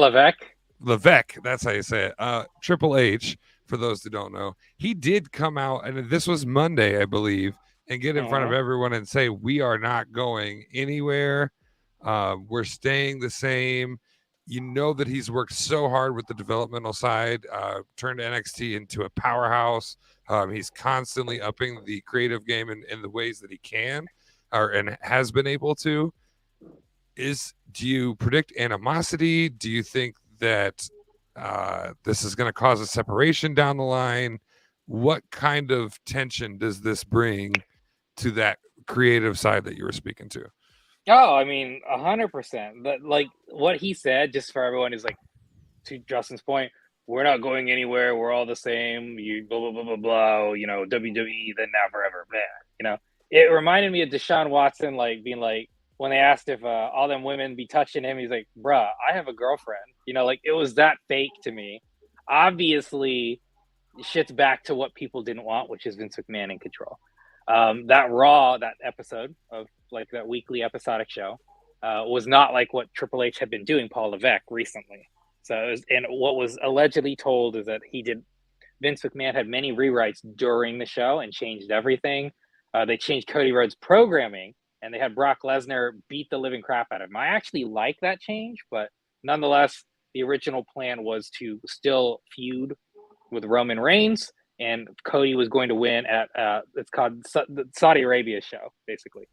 Levesque, that's how you say it. Triple H, for those who don't know, he did come out, and this was Monday, I believe, and get in front of everyone and say, we are not going anywhere. We're staying the same. You know that he's worked so hard with the developmental side, turned NXT into a powerhouse. He's constantly upping the creative game in the ways that he can, and has been able to. Do you predict animosity? Do you think that this is going to cause a separation down the line? What kind of tension does this bring to that creative side that you were speaking to? Oh, I mean, 100%. But like what he said, just for everyone, is like, to Justin's point, we're not going anywhere. We're all the same. You blah blah blah blah blah. WWE, then never ever. It reminded me of Deshaun Watson, like being like, when they asked if all them women be touching him, he's like, bruh, I have a girlfriend. Like it was that fake to me. Obviously, shit's back to what people didn't want, which is Vince McMahon in control. That episode of like that weekly episodic show was not like what Triple H had been doing Paul Levesque recently. So, and what was allegedly told is that Vince McMahon had many rewrites during the show and changed everything. They changed Cody Rhodes' programming, and they had Brock Lesnar beat the living crap out of him. I actually like that change, but nonetheless, the original plan was to still feud with Roman Reigns, and Cody was going to win at it's called the Saudi Arabia show, basically.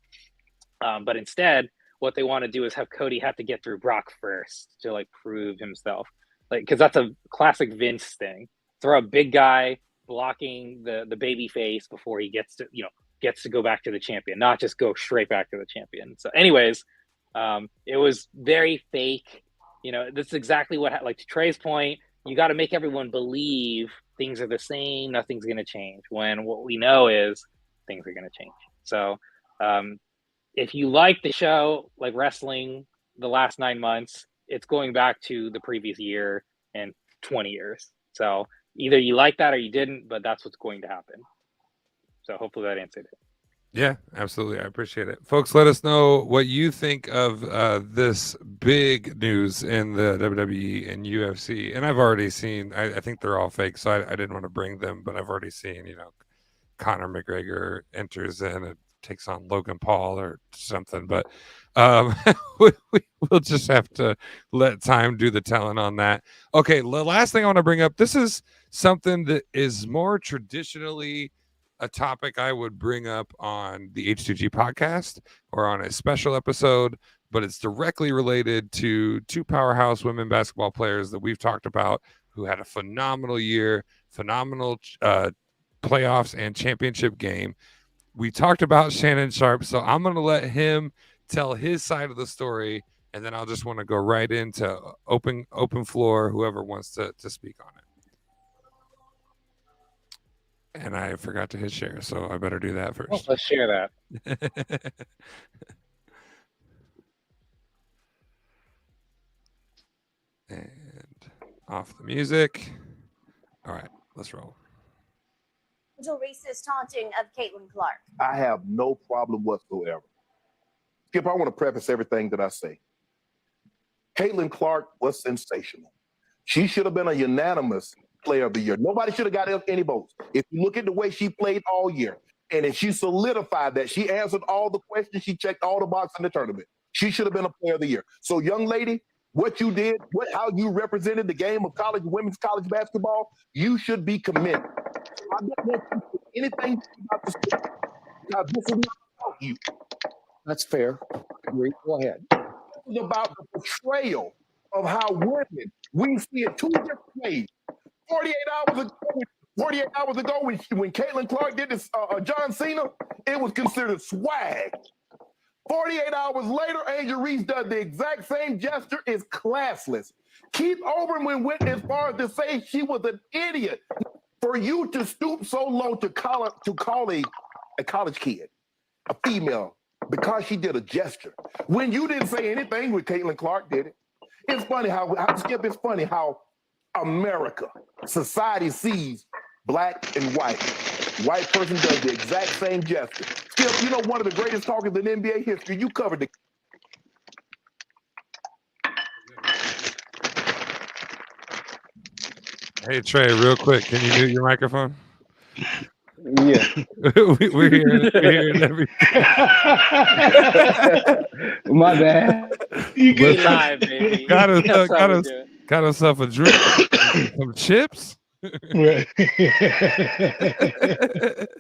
But instead, what they want to do is have Cody have to get through Brock first to like prove himself, like because that's a classic Vince thing. Throw a big guy blocking the baby face before he gets to go back to the champion, not just go straight back to the champion. So, anyways, it was very fake. This is exactly what, like to Trey's point, you got to make everyone believe things are the same, nothing's going to change, when what we know is things are going to change. So, if you like the show, like wrestling the last 9 months, it's going back to the previous year and 20 years. So either you like that or you didn't, but that's what's going to happen. So hopefully that answered it. Yeah, absolutely. I appreciate it. Folks, let us know what you think of this big news in the WWE and UFC. And I've already seen, I think they're all fake, so I didn't want to bring them, but I've already seen, Conor McGregor enters in and takes on Logan Paul or something. But we'll just have to let time do the telling on that. Okay, the last thing I want to bring up, this is something that is more traditionally a topic I would bring up on the H2G podcast or on a special episode, but it's directly related to two powerhouse women basketball players that we've talked about who had a phenomenal year, phenomenal playoffs and championship game. We talked about Shannon Sharp, so I'm going to let him tell his side of the story, and then I'll just want to go right into open floor, whoever wants to speak on it. And I forgot to hit share, so I better do that first. Well, let's share that. And off the music. All right, let's roll. Racist taunting of Caitlin Clark. I have no problem whatsoever. Skip, I want to preface everything that I say. Caitlin Clark was sensational. She should have been a unanimous player of the year. Nobody should have got any votes. If you look at the way she played all year, and if she solidified that, she answered all the questions, she checked all the boxes in the tournament, she should have been a player of the year. So, young lady, what you did, how you represented the game of women's college basketball, you should be commended. I don't want you to say anything about this because this is not about you. That's fair. Agree. Go ahead. This is about the portrayal of how women, we see it two different ways. 48 hours ago when Caitlin Clark did this John Cena, it was considered swag. 48 hours later, Angel Reese does the exact same gesture. It's classless. Keith Olbermann went as far as to say she was an idiot. For you to stoop so low to call a college kid, a female, because she did a gesture, when you didn't say anything when Caitlin Clark did it. It's funny Skip, it's funny how America, society sees black and white. White person does the exact same gesture. Skip, you know one of the greatest talkers in NBA history, you covered the... Hey, Trey, real quick, can you mute your microphone? Yeah. we're hearing everything. My bad. You We get live, baby. Got That's how we do it. himself a drink, some chips. Right.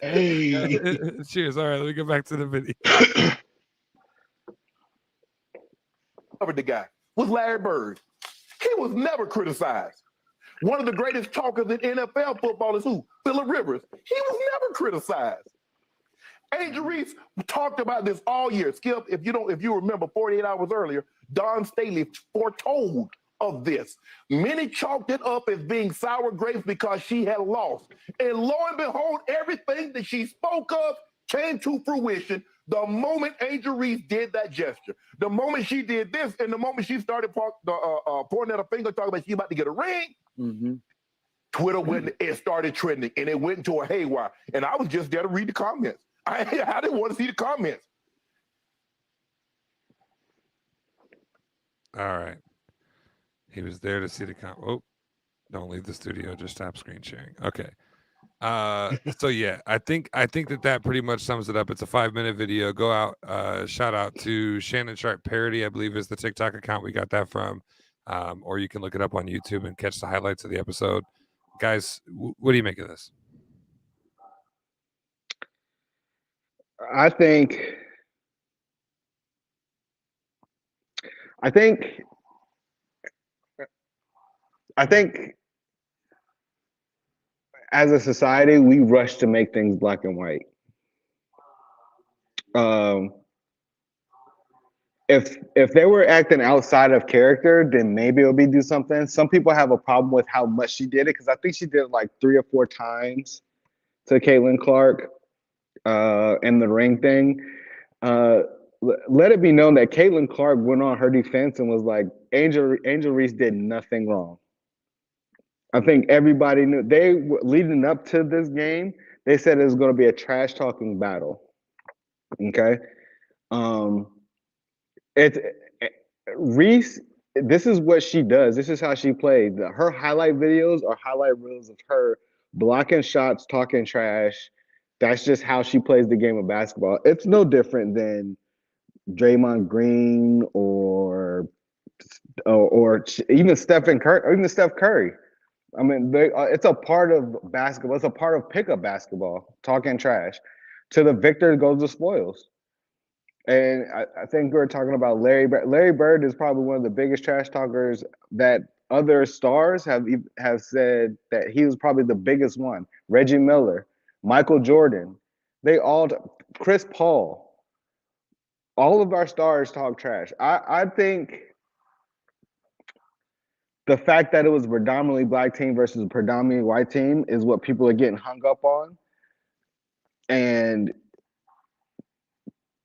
Hey. Cheers. All right, let me go back to the video. Covered the guy was Larry Bird. He was never criticized. One of the greatest talkers in NFL football is who? Phillip Rivers. He was never criticized. Angel Reese talked about this all year. Skip, if you remember 48 hours earlier, Don Staley foretold of this. Many chalked it up as being sour grapes because she had lost. And lo and behold, everything that she spoke of came to fruition the moment Angel Reese did that gesture. The moment she did this, and the moment she started pointing at her finger, talking about she about to get a ring, Twitter it started trending, and it went into a haywire. And I was just there to read the comments. I didn't want to see the comments. All right. He was there to see the Oh, don't leave the studio. Just stop screen sharing. Okay. So yeah, I think that pretty much sums it up. It's a 5-minute video. Go out, shout out to Shannon Sharp Parody, I believe is the TikTok account we got that from. Or you can look it up on YouTube and catch the highlights of the episode. Guys, what do you make of this? I think as a society, we rush to make things black and white. If they were acting outside of character, then maybe it'll do something. Some people have a problem with how much she did it because I think she did it like 3 or 4 times to Caitlin Clark in the ring thing. Let it be known that Caitlin Clark went on her defense and was like, Angel Reese did nothing wrong. I think everybody knew leading up to this game, they said it was going to be a trash talking battle. Okay. Reese, this is what she does. This is how she played. Her highlight videos are highlight reels of her blocking shots, talking trash. That's just how she plays the game of basketball. It's no different than Draymond Green or even Stephen Curry, or even Steph Curry. I mean, it's a part of basketball. It's a part of pickup basketball, talking trash. To the victor goes the spoils. And I think we're talking about Larry Bird. Larry Bird is probably one of the biggest trash talkers that other stars have said that he was probably the biggest one. Reggie Miller, Michael Jordan, Chris Paul, all of our stars talk trash. I think the fact that it was a predominantly black team versus a predominantly white team is what people are getting hung up on. And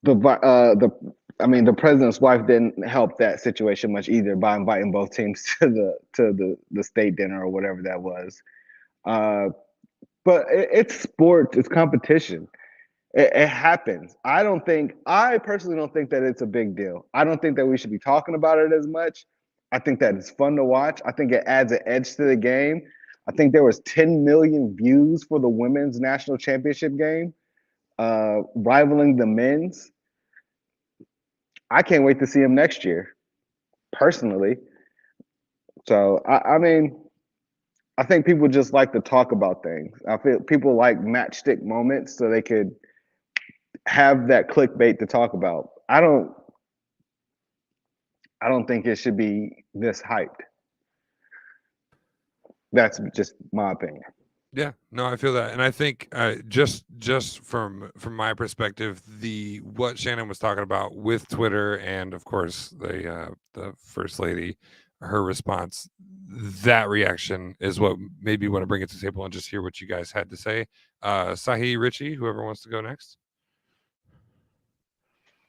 the president's wife didn't help that situation much either by inviting both teams to the state dinner or whatever that was. But it's sports, it's competition. It happens. I personally don't think that it's a big deal. I don't think that we should be talking about it as much. I think that it's fun to watch. I think it adds an edge to the game. I think there was 10 million views for the women's national championship game, rivaling the men's. I can't wait to see him next year, personally. So I mean, I think people just like to talk about things. I feel people like matchstick moments so they could have that clickbait to talk about. I don't think it should be this hyped. That's just my opinion. Yeah, no, I feel that, and I think just from my perspective, what Shannon was talking about with Twitter, and of course the first lady, her response, that reaction is what made me want to bring it to the table and just hear what you guys had to say. Sahi, Richie, whoever wants to go next.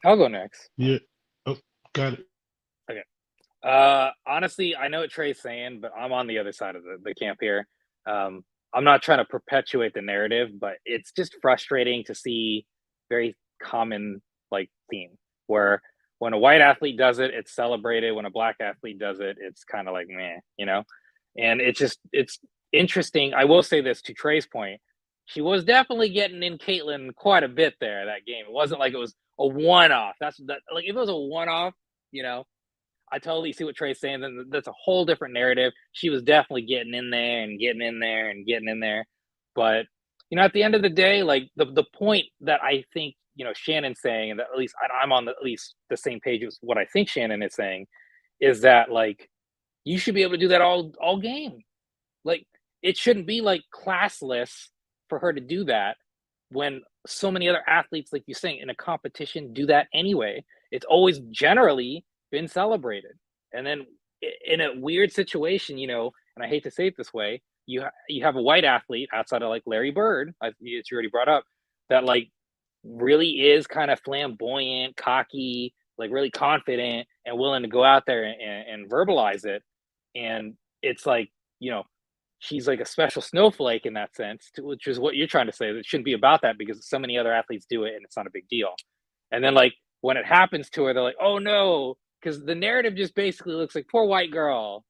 I'll go next. Yeah. Oh, got it. Okay. Honestly, I know what Trey's saying, but I'm on the other side of the camp here. I'm not trying to perpetuate the narrative, but it's just frustrating to see very common theme where when a white athlete does it, it's celebrated. When a black athlete does it, it's kind of like meh, And it's interesting. I will say this to Trey's point. She was definitely getting in Caitlin quite a bit there that game. It wasn't like it was a one-off. If it was a one-off, I totally see what Trey's saying. Then that's a whole different narrative. She was definitely getting in there and getting in there and getting in there. But, at the end of the day, the point that I think, Shannon's saying, and that at least I'm on at least the same page as what I think Shannon is saying, is that you should be able to do that all game. It shouldn't be classless for her to do that when so many other athletes, like you're saying, in a competition do that anyway. It's always generally been celebrated. And then in a weird situation, and I hate to say it this way, you have a white athlete outside of Larry Bird, you already brought up, that really is kind of flamboyant, cocky, really confident and willing to go out there and verbalize it. And it's she's a special snowflake in that sense, which is what you're trying to say. It shouldn't be about that because so many other athletes do it and it's not a big deal. And then when it happens to her, they're like, oh no, because the narrative just basically looks like poor white girl,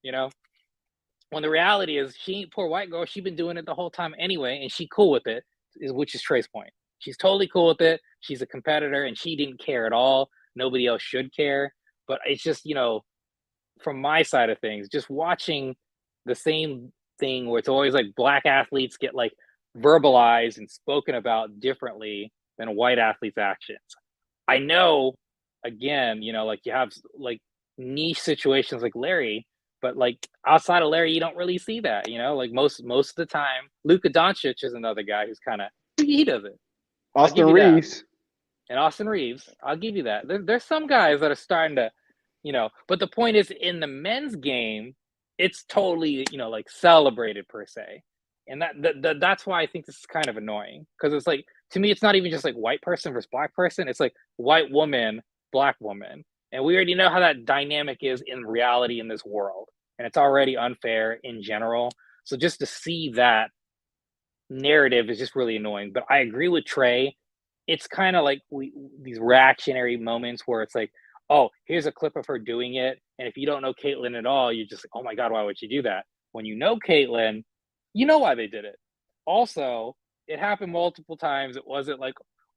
when the reality is she ain't poor white girl. She's been doing it the whole time anyway, and she cool with it, which is Trey's point. She's totally cool with it. She's a competitor and she didn't care at all. Nobody else should care. But it's just, from my side of things, just watching the same thing where it's always black athletes get verbalized and spoken about differently than white athletes' actions. I know, again, you have niche situations like Larry, but outside of Larry, you don't really see that. Most of the time, Luka Doncic is another guy who's kind of he does it. Austin Reeves. And Austin Reeves, I'll give you that. There's some guys that are starting to, but the point is in the men's game, it's totally, celebrated per se. And that's why I think this is kind of annoying, because it's to me, it's not even just white person versus black person. It's white woman, black woman. And we already know how that dynamic is in reality in this world. And it's already unfair in general. So just to see that narrative is just really annoying. But I agree with Trey. It's kind of these reactionary moments where it's oh, here's a clip of her doing it. And if you don't know Caitlin at all, you're just oh my God, why would she do that? When you know Caitlin, you know why they did it. Also, it happened multiple times. It wasn't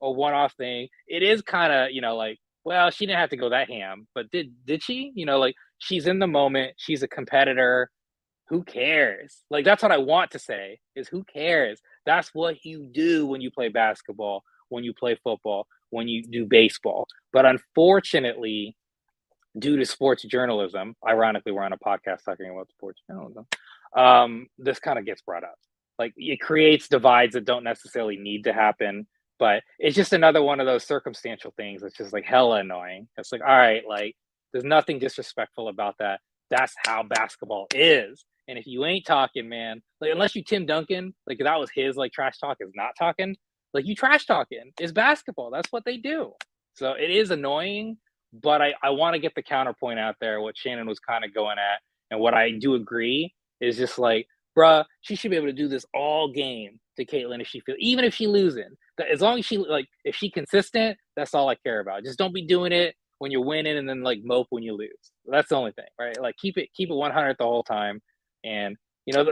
a one-off thing. It is kind of, well, she didn't have to go that ham, but did she? She's in the moment. She's a competitor. Who cares? That's what I want to say is who cares? That's what you do when you play basketball, when you play football, when you do baseball. But unfortunately, due to sports journalism, ironically, we're on a podcast talking about sports journalism, this kind of gets brought up. It creates divides that don't necessarily need to happen, but it's just another one of those circumstantial things. It's just hella annoying. It's all right, there's nothing disrespectful about that. That's how basketball is. And if you ain't talking, man, unless you Tim Duncan, that was his trash talk is not talking. You trash talking is basketball. That's what they do. So it is annoying, but I want to get the counterpoint out there, what Shannon was kind of going at. And what I do agree is just bruh, she should be able to do this all game to Caitlin if she feels, even if she losing. As long as if she consistent, that's all I care about. Just don't be doing it when you're winning and then like mope when you lose. That's the only thing, right? Like keep it 100 the whole time, and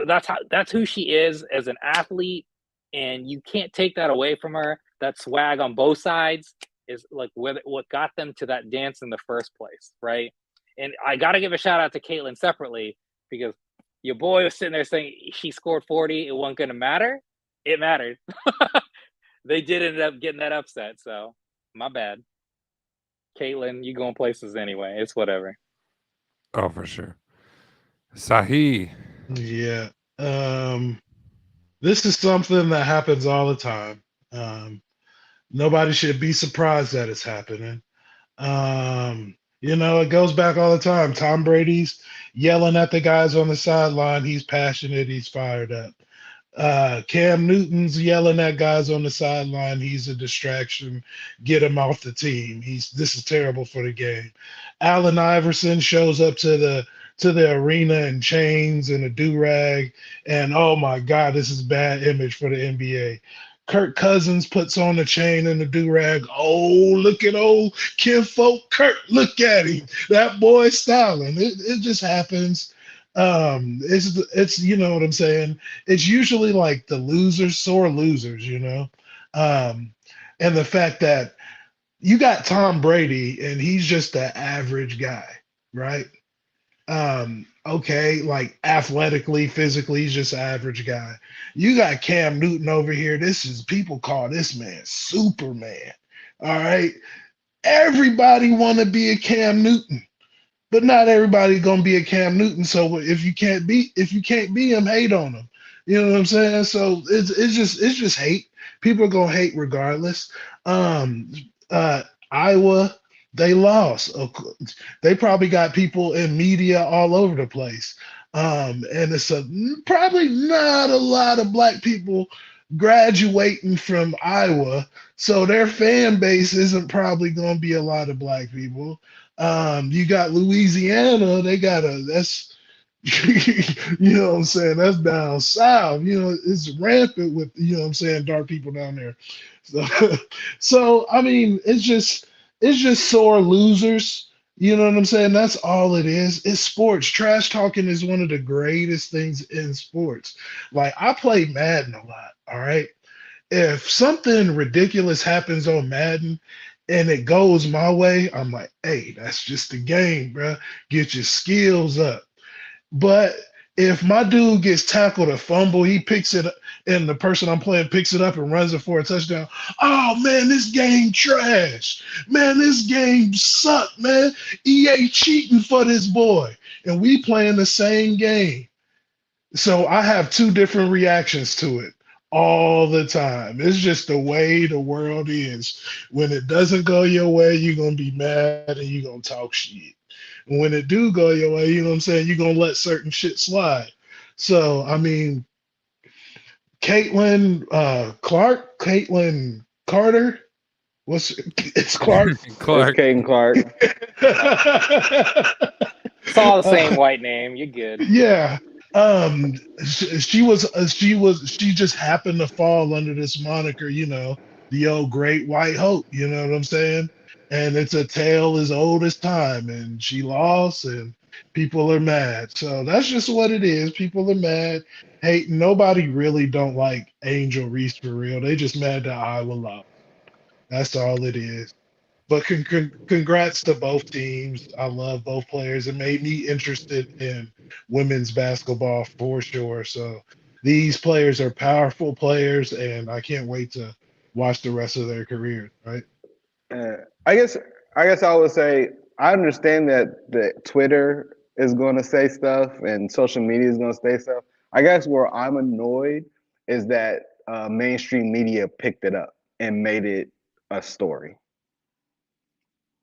that's who she is as an athlete, and you can't take that away from her. That swag on both sides is like what got them to that dance in the first place, right? And I got to give a shout out to Caitlin separately, because your boy was sitting there saying she scored 40, it wasn't going to matter. It mattered. They did end up getting that upset, so my bad. Caitlin, you going places anyway. It's whatever. Oh, for sure. Sahi. Yeah. This is something that happens all the time. Nobody should be surprised that it's happening. It goes back all the time. Tom Brady's yelling at the guys on the sideline. He's passionate. He's fired up. Cam Newton's yelling at guys on the sideline. He's a distraction. Get him off the team. This is terrible for the game. Allen Iverson shows up to the arena in chains and a do-rag, and oh my God, this is bad image for the NBA. Kirk Cousins puts on the chain and the do-rag. Oh, look at old kinfolk Kirk. Look at him. That boy's styling. It just happens. It's you know what I'm saying? It's usually like the losers, sore losers, and the fact that you got Tom Brady and he's just an average guy, right? Okay, like athletically, physically, he's just an average guy. You got Cam Newton over here. People call this man Superman. All right. Everybody want to be a Cam Newton, but not everybody gonna be a Cam Newton. So if you can't be him, hate on him. You know what I'm saying? So it's just hate. People are gonna hate regardless. Iowa, they lost. They probably got people in media all over the place. And it's probably not a lot of black people graduating from Iowa. So their fan base isn't probably going to be a lot of black people. You got Louisiana, that's you know what I'm saying? That's down south. It's rampant with, dark people down there. So I mean, it's just sore losers. You know what I'm saying? That's all it is. It's sports. Trash talking is one of the greatest things in sports. Like, I play Madden a lot. All right. If something ridiculous happens on Madden and it goes my way, I'm like, hey, that's just the game, bro. Get your skills up. But if my dude gets tackled or fumble, he picks it up, and the person I'm playing picks it up and runs it for a touchdown. Oh man, this game trash. Man, this game suck, man. EA cheating for this boy. And we playing the same game. So I have two different reactions to it all the time. It's just the way the world is. When it doesn't go your way, you're gonna be mad and you're gonna talk shit. When it do go your way, you know what I'm saying, you're gonna let certain shit slide. So I mean, Caitlin Carter. It's Clark? Clark. It's Caden Clark. It's all the same white name. You're good. Yeah. She just happened to fall under this moniker, the old great white hope, you know what I'm saying? And it's a tale as old as time, and she lost and people are mad. So that's just what it is. People are mad. Hey, nobody really don't like Angel Reese for real. They just mad that Iowa lost. That's all it is. But congrats to both teams. I love both players. It made me interested in women's basketball for sure. So these players are powerful players, and I can't wait to watch the rest of their careers. Right? I guess I would say I understand that the Twitter is going to say stuff and social media is going to say stuff. I guess where I'm annoyed is that mainstream media picked it up and made it a story.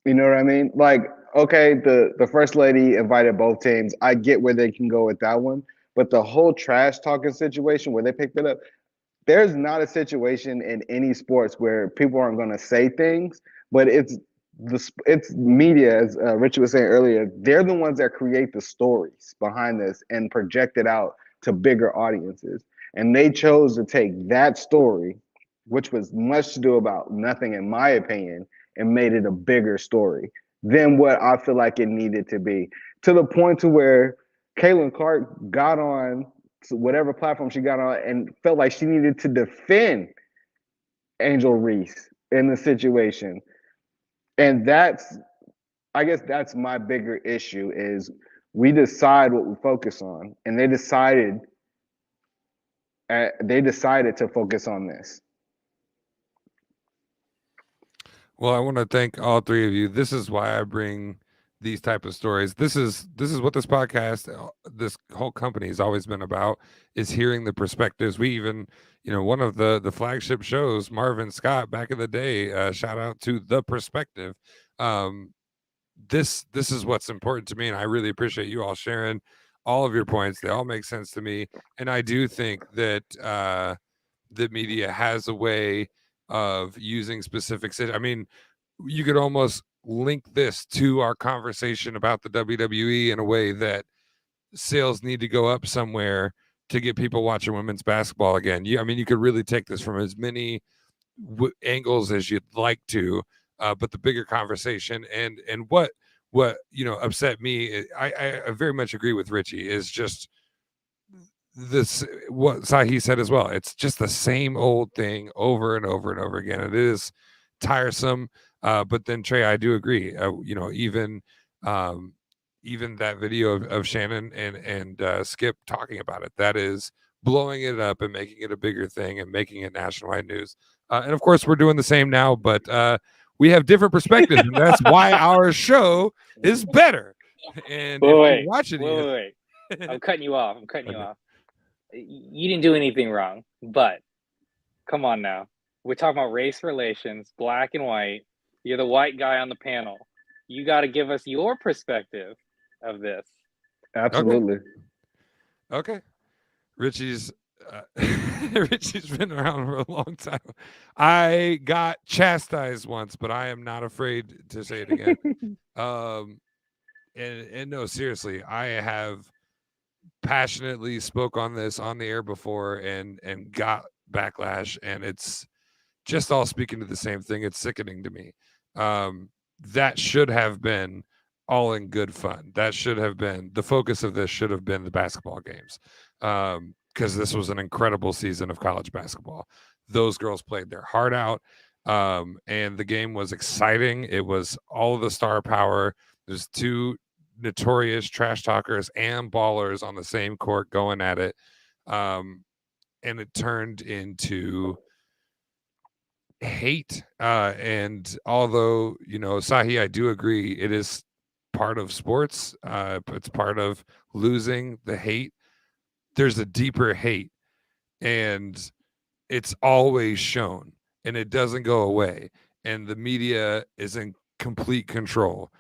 You know what I mean? Like, okay, the first lady invited both teams. I get where they can go with that one, but the whole trash talking situation where they picked it up, there's not a situation in any sports where people aren't going to say things, but it's media, as Richard was saying earlier. They're the ones that create the stories behind this and project it out to bigger audiences. And they chose to take that story which was much ado about nothing, in my opinion, and made it a bigger story than what I feel like it needed to be. To the point to where Caitlin Clark got on whatever platform she got on and felt like she needed to defend Angel Reese in the situation. And I guess that's my bigger issue is we decide what we focus on, and they decided to focus on this. Well, I want to thank all three of you. This is why I bring these type of stories. This is what this podcast, this whole company has always been about, is hearing the perspectives. We even, one of the flagship shows, Marvin Scott back in the day, shout out to The Perspective. This is what's important to me, and I really appreciate you all sharing all of your points. They all make sense to me, and I do think that the media has a way of using specific. I mean, you could almost link this to our conversation about the WWE in a way that sales need to go up somewhere to get people watching women's basketball again. I mean, you could really take this from as many angles as you'd like to, but the bigger conversation and what upset me, I very much agree with Richie, is just this, what Sahi said as well. It's just the same old thing over and over and over again. It is tiresome. But then Trey, I do agree. Even that video of Shannon and Skip talking about it, that is blowing it up and making it a bigger thing and making it nationwide news. And of course, we're doing the same now, but we have different perspectives, and that's why our show is better. And wait, watching wait. I'm cutting you off. You didn't do anything wrong, but come on now. We're talking about race relations, black and white. You're the white guy on the panel. You got to give us your perspective of this. Absolutely. Okay. Richie's been around for a long time. I got chastised once, but I am not afraid to say it again. And no, seriously, I have passionately spoke on this on the air before and got backlash, and it's just all speaking to the same thing. It's sickening to me. That should have been all in good fun. That should have been the focus of this, should have been the basketball games, because this was an incredible season of college basketball. Those girls played their heart out, and the game was exciting. It was all of the star power. There's two notorious trash talkers and ballers on the same court going at it, and it turned into hate. And although Sahi, I do agree, it is part of sports. It's part of losing the hate. There's a deeper hate, and it's always shown, and it doesn't go away. And the media is in complete control.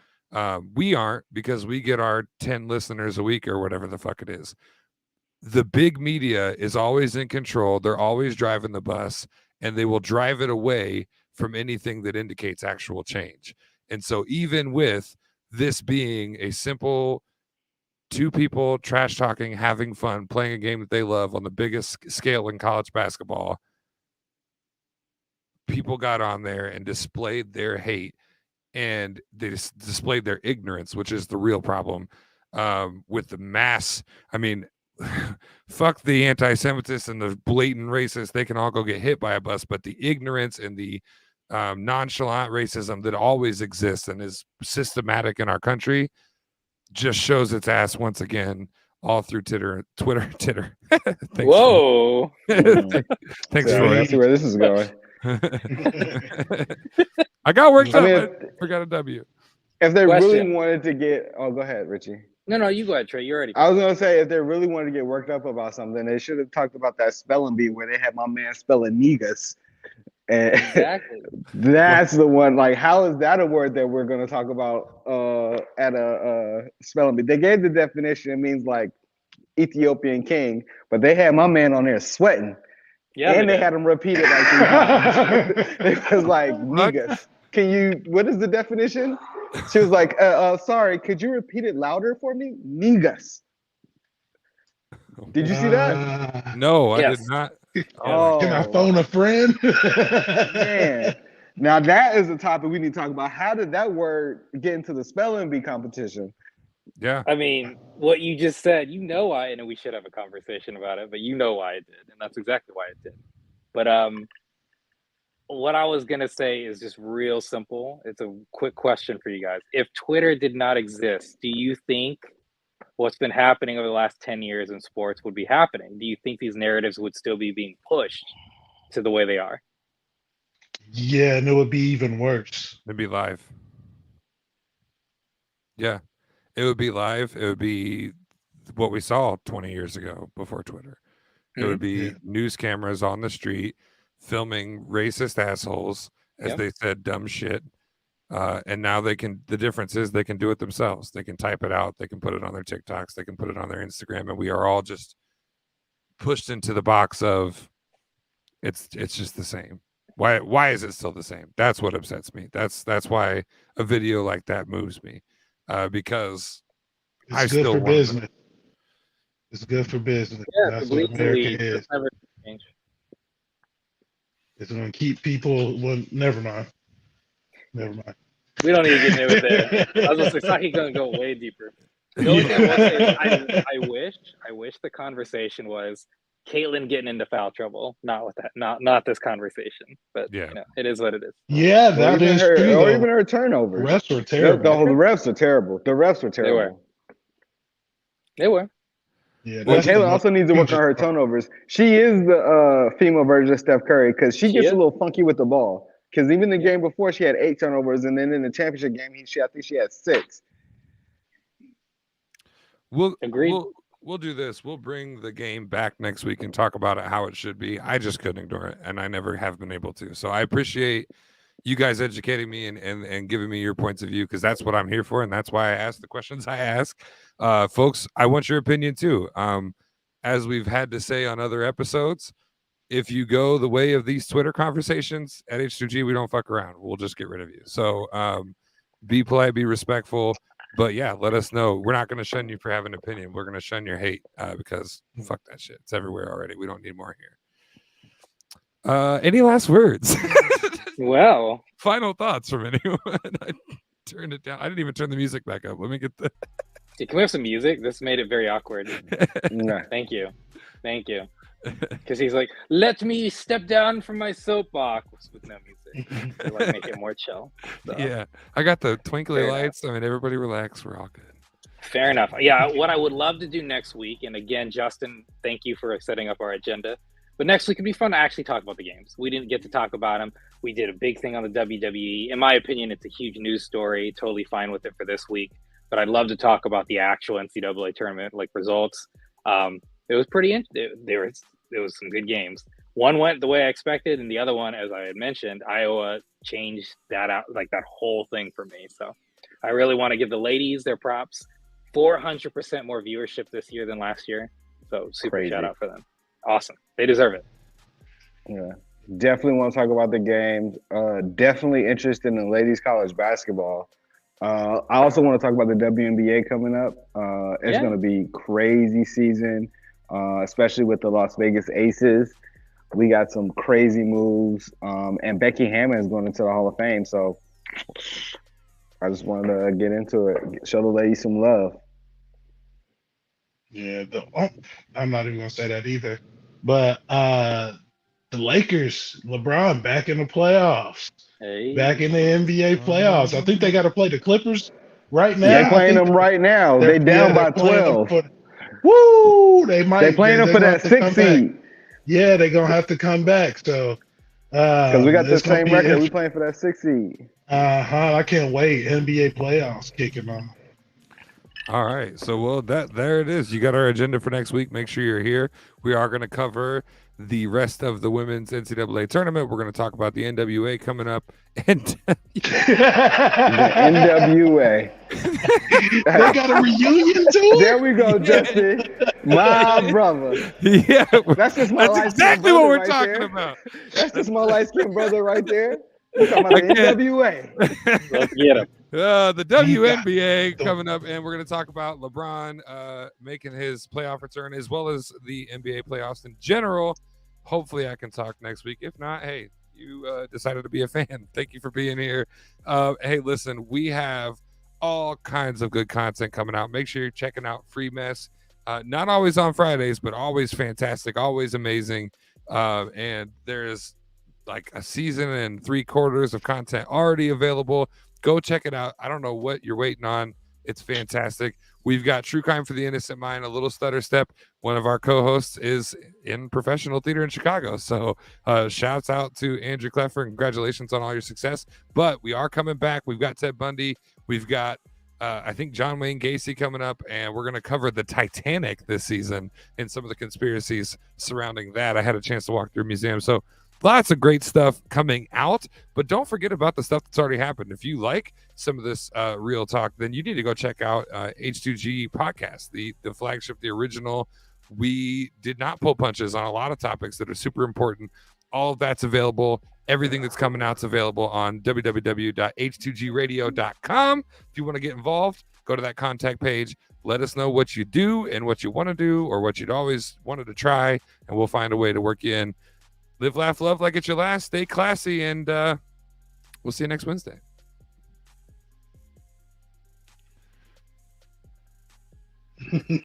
We aren't, because we get our 10 listeners a week or whatever the fuck it is. The big media is always in control. They're always driving the bus, and they will drive it away from anything that indicates actual change. And so even with this being a simple two people trash talking, having fun, playing a game that they love on the biggest scale in college basketball, people got on there and displayed their hate, and they displayed their ignorance, which is the real problem with the mass. I mean, fuck the anti-Semitists and the blatant racists. They can all go get hit by a bus, but the ignorance and the nonchalant racism that always exists and is systematic in our country just shows its ass once again, all through Twitter. Whoa. Thanks for I see where this is going. I got worked up. I forgot a W. If they really wanted to get, go ahead, Richie. No, you go ahead, Trey. You already. I was gonna say, if they really wanted to get worked up about something, they should have talked about that spelling bee where they had my man spelling negus. And exactly. That's the one. Like, how is that a word that we're gonna talk about at a spelling bee? They gave the definition. It means like Ethiopian king, but they had my man on there sweating. Yeah, and they had him repeat it like 3 times. It was like, negus. What is the definition? She was like, sorry, could you repeat it louder for me? Negus. Did you see that? No, I did not. Oh, Can I phone a friend? man. Now that is a topic we need to talk about. How did that word get into the spelling bee competition? Yeah. I mean, what you just said, why, and we should have a conversation about it, but why it did, and that's exactly why it did. But what I was gonna say is just real simple. It's a quick question for you guys. If Twitter did not exist, do you think what's been happening over the last 10 years in sports would be happening? Do you think these narratives would still be being pushed to the way they are? Yeah, and it would be even worse. It'd be live. Yeah. It would be live. It would be what we saw 20 years ago before Twitter. It would be news cameras on the street filming racist assholes as they said dumb shit. And now the difference is they can do it themselves. They can type it out. They can put it on their TikToks. They can put it on their Instagram. And we are all just pushed into the box of it's just the same. Why is it still the same? That's what upsets me. That's why a video like that moves me. Because it's good for business. It's good for business. Yeah, that's what America is. Change. It's going to keep people. Well, never mind. We don't need to get into it there. I was going to say, he's going to go way deeper. The only thing I will say is I wish the conversation was Caitlyn getting into foul trouble. Not with that. Not this conversation. But it is what it is. Yeah, that is true. Or even her turnovers. The refs were terrible. The refs are terrible. The refs were terrible. They were. Yeah, well, Caitlyn also needs to work on her turnovers. She is the female version of Steph Curry because she gets a little funky with the ball. Because even the game before, she had 8 turnovers, and then in the championship game, I think she had 6. We'll do this. We'll bring the game back next week and talk about it how it should be. I just couldn't ignore it, and I never have been able to. So I appreciate you guys educating me and giving me your points of view, because that's what I'm here for, and that's why I ask the questions I ask. Folks, I want your opinion too. As we've had to say on other episodes, if you go the way of these Twitter conversations at H2G, we don't fuck around. We'll just get rid of you. So be polite, be respectful. But yeah, let us know. We're not going to shun you for having an opinion. We're going to shun your hate because fuck that shit. It's everywhere already. We don't need more here. Any last words? Well, final thoughts from anyone? I turned it down. I didn't even turn the music back up. Let me get the. Can we have some music? This made it very awkward. Thank you. Because he's like, let me step down from my soapbox with no music. To like make it more chill. So. Yeah, I got the twinkly lights. I mean, everybody relax. We're all good. Fair enough. Yeah, what I would love to do next week, and again, Justin, thank you for setting up our agenda. But next week would be fun to actually talk about the games. We didn't get to talk about them. We did a big thing on the WWE. In my opinion, it's a huge news story. Totally fine with it for this week. But I'd love to talk about the actual NCAA tournament, like results. It was pretty interesting. There was some good games. One went the way I expected, and the other one, as I had mentioned, Iowa changed that out, like that whole thing for me. So I really want to give the ladies their props. 400% more viewership this year than last year. So super shout out for them. Awesome. They deserve it. Yeah. Definitely want to talk about the games. Definitely interested in ladies college basketball. I also want to talk about the WNBA coming up. It's going to be crazy season, especially with the Las Vegas Aces. We got some crazy moves, and Becky Hammon is going into the Hall of Fame. So I just wanted to get into it, show the ladies some love. Yeah, I'm not even going to say that either. But the Lakers, LeBron back in the playoffs, back in the NBA playoffs. I think they got to play the Clippers right now. They're playing them right now. They're down by 12. Woo! They might. They're playing them for that 6th seed. Yeah, they're gonna have to come back. So because we got the same record, we playing for that 6th seed. I can't wait. NBA playoffs kicking on. All right, so there it is. You got our agenda for next week. Make sure you're here. We are going to cover the rest of the women's NCAA tournament. We're going to talk about the NWA coming up. And the NWA. They got a reunion too. There we go, Justin. My brother. Yeah, that's just my that's exactly what we're talking about. That's just my light-skinned brother right there. We're talking about the NWA. Let's get him. The WNBA coming up, and we're going to talk about LeBron making his playoff return, as well as the NBA playoffs in general. Hopefully I can talk next week. If not, hey, you decided to be a fan. Thank you for being here. Hey, listen, we have all kinds of good content coming out. Make sure you're checking out Free Mess. Not always on Fridays, but always fantastic, always amazing. And there's like a season and 3/4 of content already available. Go check it out. I don't know what you're waiting on. It's fantastic. We've got True Crime for the Innocent Mind, a little stutter step. One of our co-hosts is in professional theater in Chicago. So shouts out to Andrew Kleffer. Congratulations on all your success. But we are coming back. We've got Ted Bundy. We've got, I think, John Wayne Gacy coming up. And we're going to cover the Titanic this season and some of the conspiracies surrounding that. I had a chance to walk through a museum. So lots of great stuff coming out, but don't forget about the stuff that's already happened. If you like some of this real talk, then you need to go check out H2G podcast, the flagship, the original. We did not pull punches on a lot of topics that are super important. All of that's available. Everything that's coming out is available on www.h2gradio.com. If you want to get involved, go to that contact page. Let us know what you do and what you want to do or what you'd always wanted to try, and we'll find a way to work you in. Live, laugh, love like it's your last. Stay classy, and we'll see you next Wednesday.